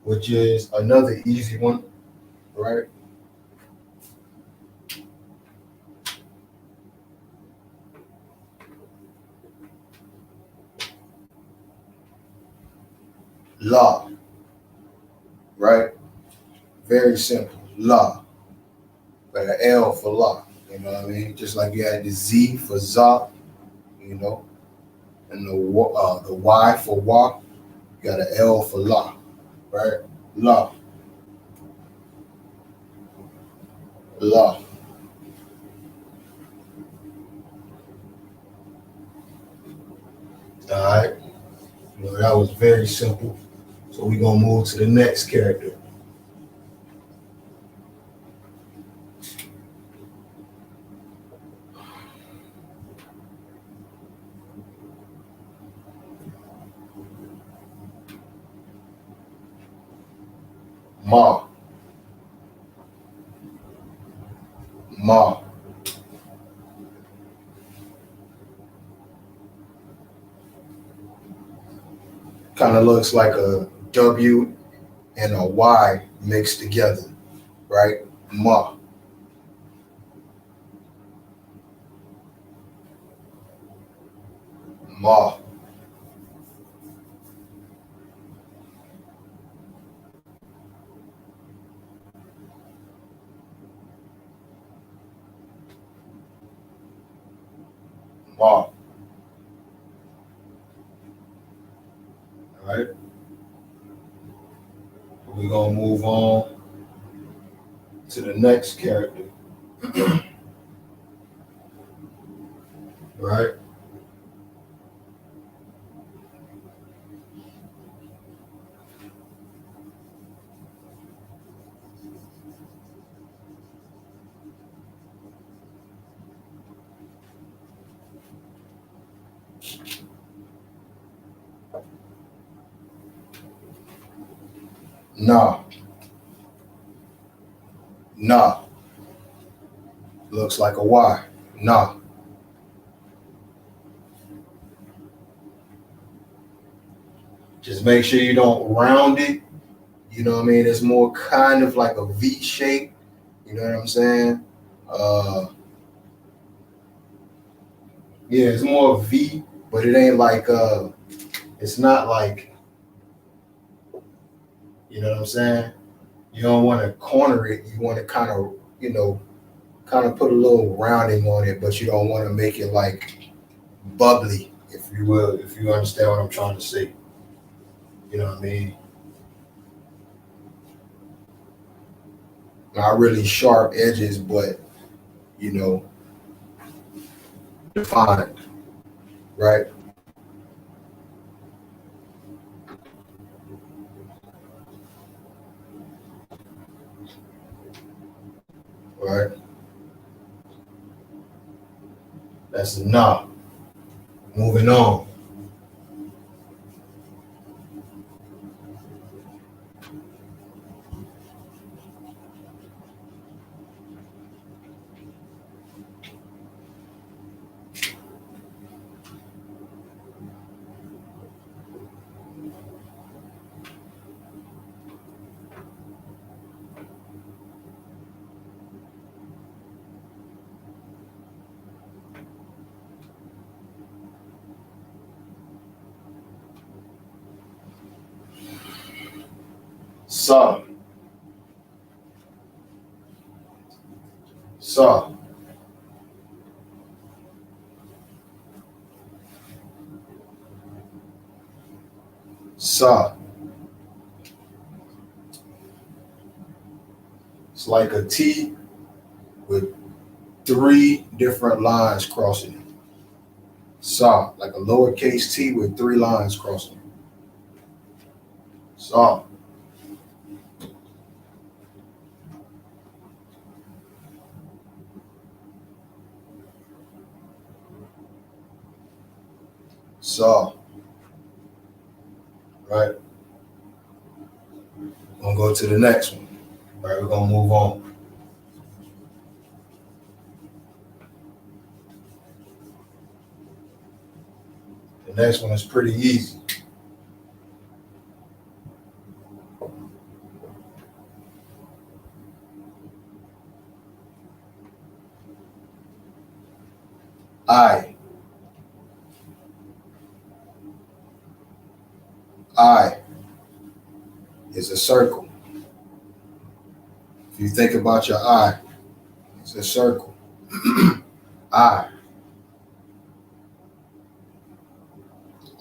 [SPEAKER 1] which is another easy one, right? La, right? Very simple. La. But an L for la. You know what I mean? Just like you had the Z for za, you know, and the Y for wa, you got an L for la, right? La, la. All right. You know, that was very simple. So we're gonna move to the next character. Ma. Ma. Kind of looks like a W and a Y mixed together, right? Ma. Ma. Ma. All right. We're gonna move on to the next character, right? Nah. Nah. Looks like a Y. Nah. Just make sure you don't round it. You know what I mean? It's more kind of like a V shape. You know what I'm saying? Uh, yeah, it's more V, but it ain't like it's not like, you know what I'm saying? You don't want to corner it. You want to kind of, kind of put a little rounding on it, but you don't want to make it like bubbly, if you will, if you understand what I'm trying to say. You know what I mean? Not really sharp edges, but you know, defined, right? Right. That's enough. Moving on. Saw, saw, saw. It's like a T with three different lines crossing it. Saw, like a lowercase T with three lines crossing it. Saw, saw. Right. We're gonna go to the next one. All right, we're gonna move on. The next one is pretty easy. I, I. is a circle. If you think about your eye, it's a circle. Eye,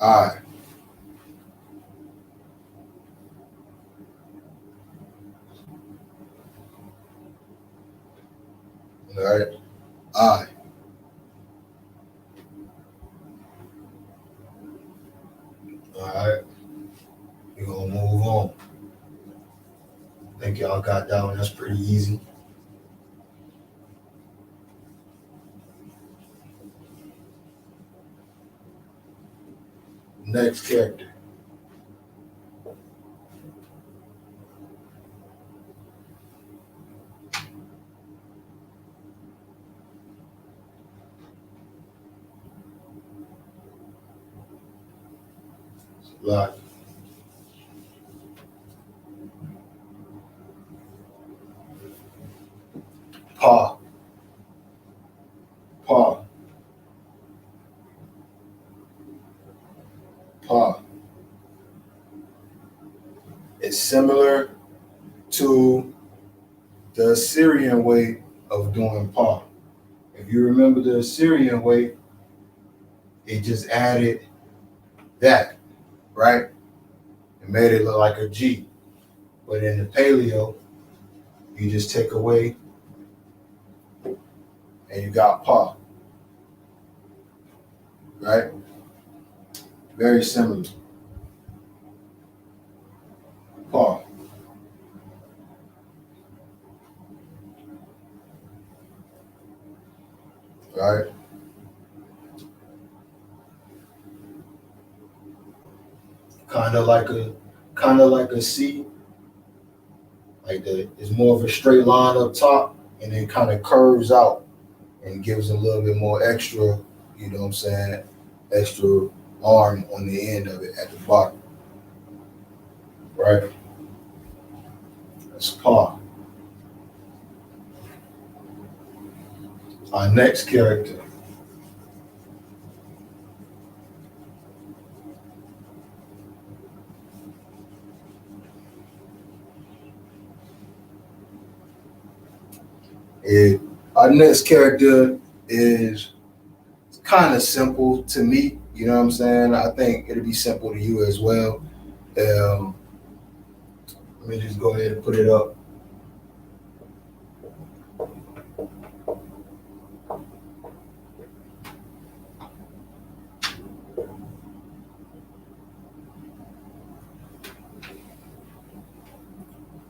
[SPEAKER 1] eye. All right, eye. All right, we're gonna move on. I think y'all got that one. That's pretty easy. Next character. Like paw, paw, paw. It's similar to the Assyrian way of doing paw. If you remember the Assyrian way, it just added that, right? It made it look like a G. But in the paleo, you just take away and you got paw, right? Very similar. Paw, right? Kind of like a C, like the it's more of a straight line up top and then kind of curves out and gives a little bit more extra, you know what I'm saying, extra arm on the end of it at the bottom, right? That's paw. Our next character is our next character is kind of simple to me. You know what I'm saying? I think it'll be simple to you as well. Um, Let me just go ahead and put it up.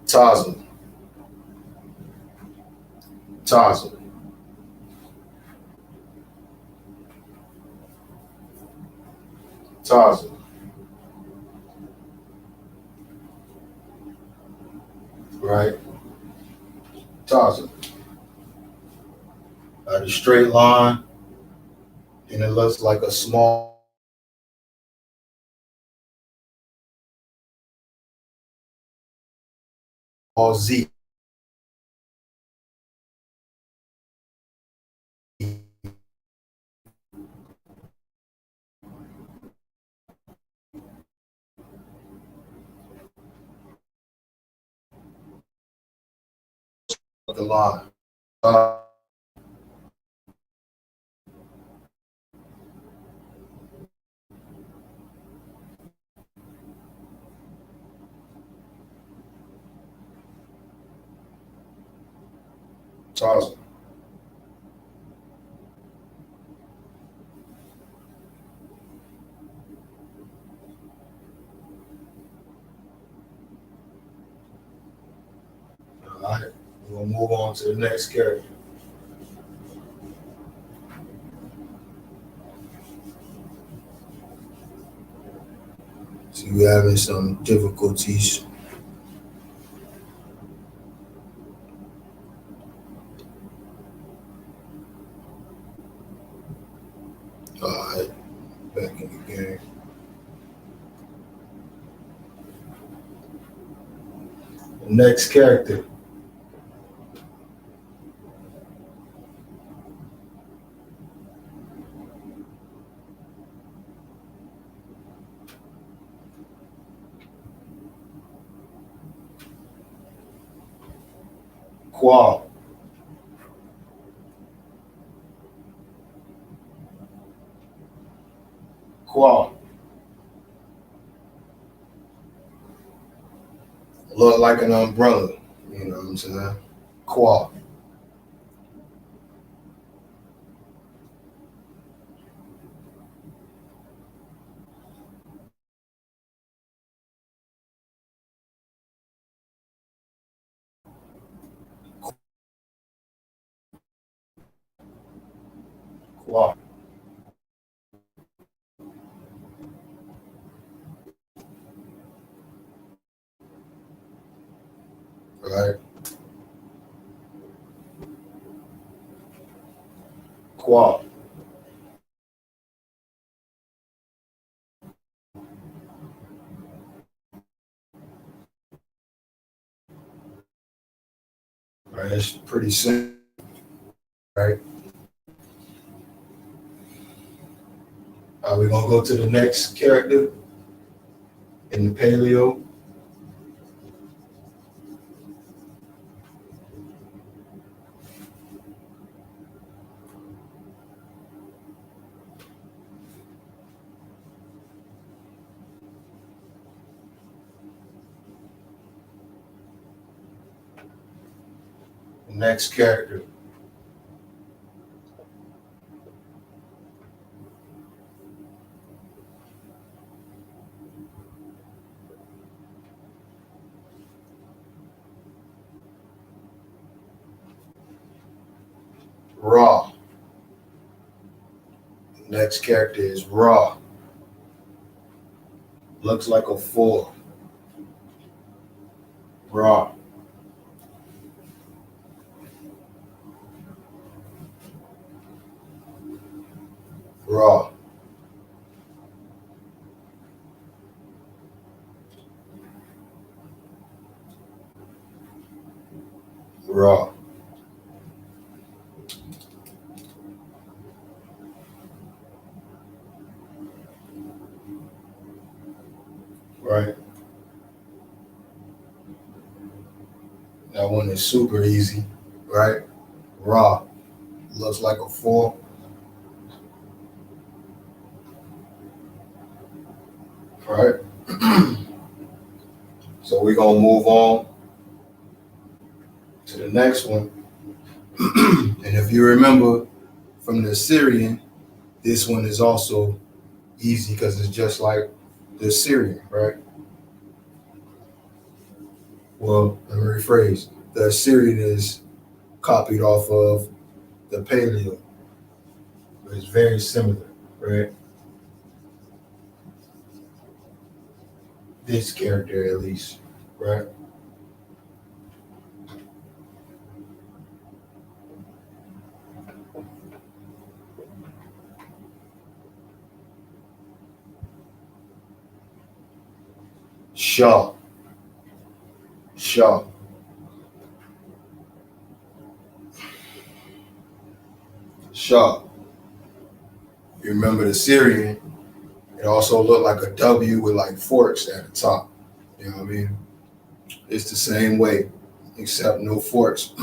[SPEAKER 1] Taza, Taza, Taza, right? Taza. The straight line, and it looks like a small Z of the line. Uh, Taza. All right, we're gonna move on to the next character. So you're having some difficulties. All right, back in the game. The next character. Qual. Qual. Look like an umbrella. You know what I'm saying? Qual. Qual. Right? Qual. Right? It's pretty simple, right? Are we gonna go to the next character in the paleo? The next character, raw. The next character is raw. Looks like a four. Raw. Raw. Raw. Right? That one is super easy, right? Raw. Looks like a four, right? So we're gonna move on to the next one. And if you remember from the Syrian, this one is also easy because it's just like the Syrian, right? Well, let me rephrase. The Syrian is copied off of the Paleo, but it's very similar, right? This character, at least, right? Shaw, Shaw, Shaw. You remember the Syrian? It also looked like a W with like forks at the top. You know what I mean? It's the same way, except no forks.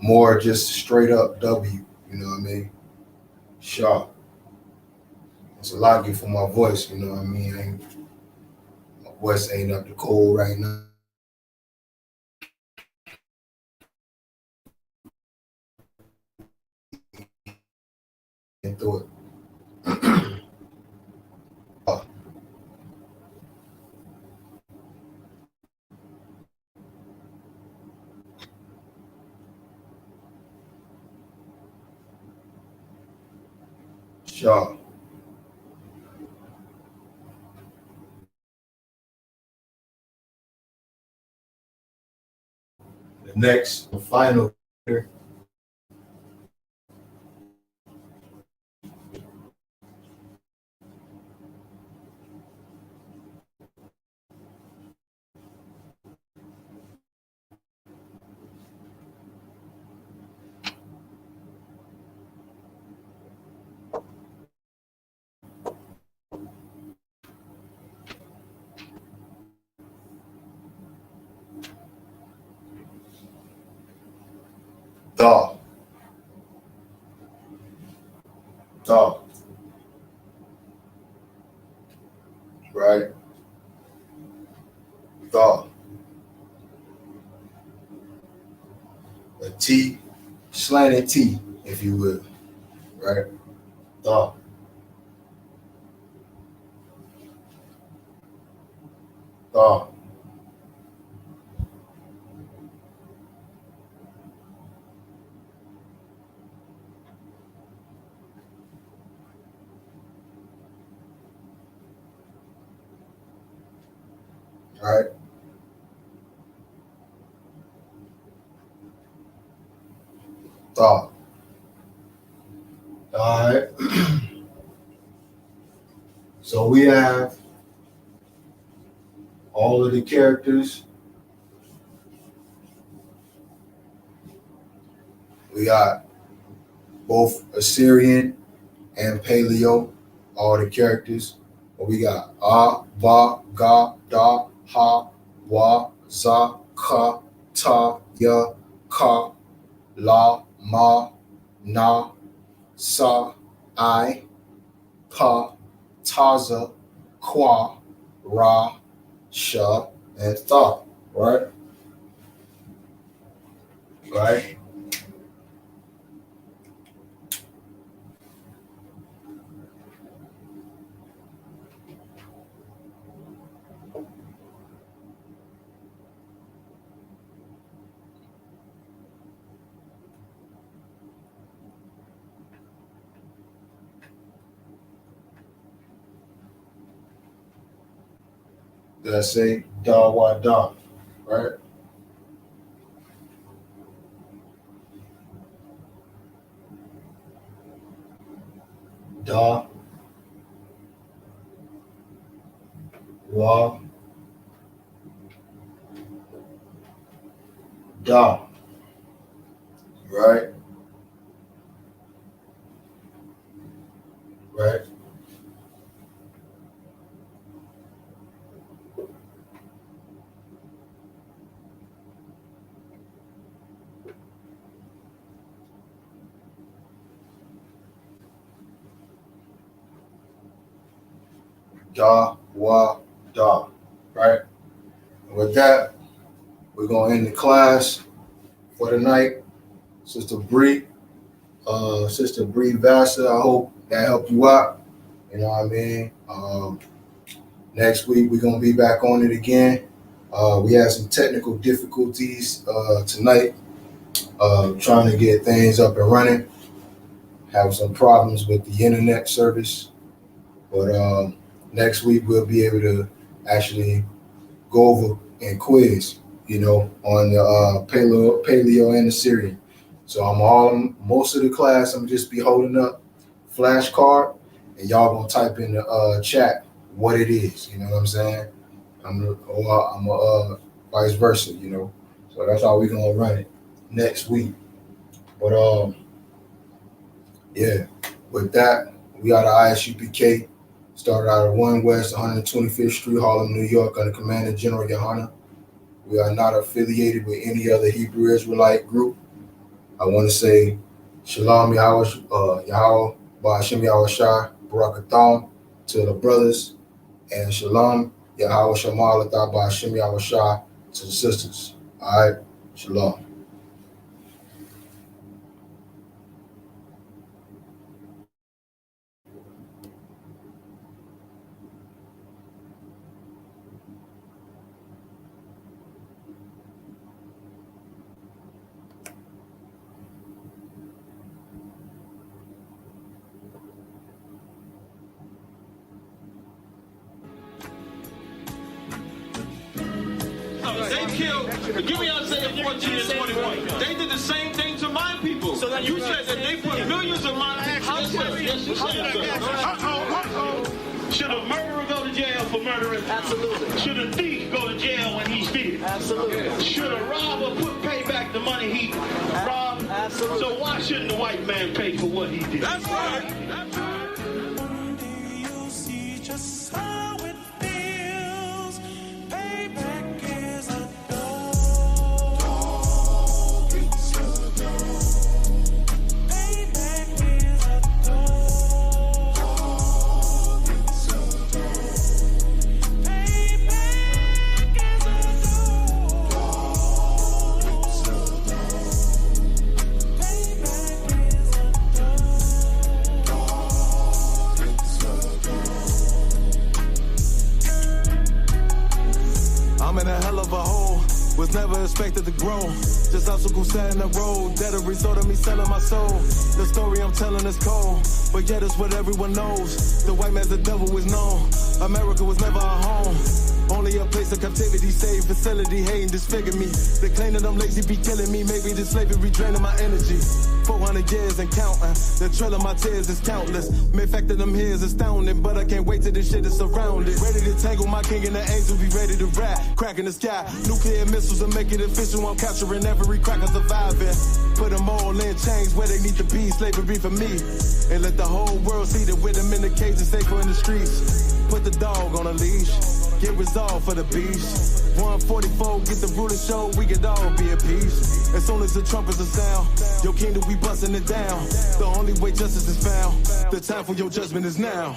[SPEAKER 1] More just straight up W. You know what I mean? Shaw. It's a lot good for my voice. You know what I mean? My voice ain't up to cold right now. Through it. Shaw. The next, the final. Da. Da. Right? Da. A T, slanted T, if you will. Right? Da. Da. Right? Da. All right. So we have all of the characters. We got both Assyrian and Paleo, all the characters. But we got A, Ba, Ga, Da, Ha, Wa, Za, Ka, Ta, Ya, Ka, La, Ma, Na, Sa, I, Pa, Taza, Kwa, Ra, Sha, and Tha. Right? Right? Did I say Da, Wa, Da? Right? Da, Wa, Da. Right? Right? Da, Wa, Da. Right? And with that, we're going to end the class for tonight. Sister Bree Vassar, I hope that helped you out. You know what I mean? Next week, we're going to be back on it again. We had some technical difficulties tonight, trying to get things up and running. Have some problems with the internet service. But next week, we'll be able to actually go over and quiz, on the paleo and the Syrian. So most of the class, I'm just be holding up flashcard, and y'all gonna type in the chat what it is. You know what I'm saying? I'm vice versa. So that's how we gonna run it next week. But yeah, with that, we got our Isupk. Started out at 1 West 125th Street, Harlem, New York, under Commander General Yohana. We are not affiliated with any other Hebrew Israelite group. I want to say Shalom Yahweh Ba'ashem Yahweh Shai Barakatham to the brothers, and Shalom Yahweh Shamal Ba'ashem Yahweh Shai to the sisters. All right, Shalom.
[SPEAKER 2] They killed, give me Isaiah 14 and 21. They did the same thing to my people. So you said that they put millions of my houses. Yes, you said so. Should a murderer go to jail for murdering? Absolutely. Should a thief go to jail when he steals? Absolutely. Should a robber pay back the money he robbed? Absolutely. So why shouldn't the white man pay for what he did? That's right. That's right. Payback is a dog.
[SPEAKER 3] I'm in a hell of a hole, was never expected to grow. Just obstacle set in the road, that a result of me selling my soul. The story I'm telling is cold, but yet it's what everyone knows. The white man's the devil is known. America was never our home. Only a place of captivity, safe facility, hating, disfigure me. They claim that I'm lazy, be killing me. Maybe the slavery draining my energy. 400 years and counting. The trail of my tears is countless. Main fact that I'm here is astounding, but I can't wait till this shit is surrounded. Ready to tangle my king and the angel, be ready to rap. Crack in the sky, nuclear missiles and make it official. I'm capturing every cracker surviving. Put them all in chains where they need to be. Slavery for me. And let the whole world see that with them in the cage and safer in the streets. Put the dog on a leash. Get resolved for the beast. 144, get the ruler show, we could all be at peace. As soon as the trumpets are sound, your kingdom we busting it down. The only way justice is found, the time for your judgment is now.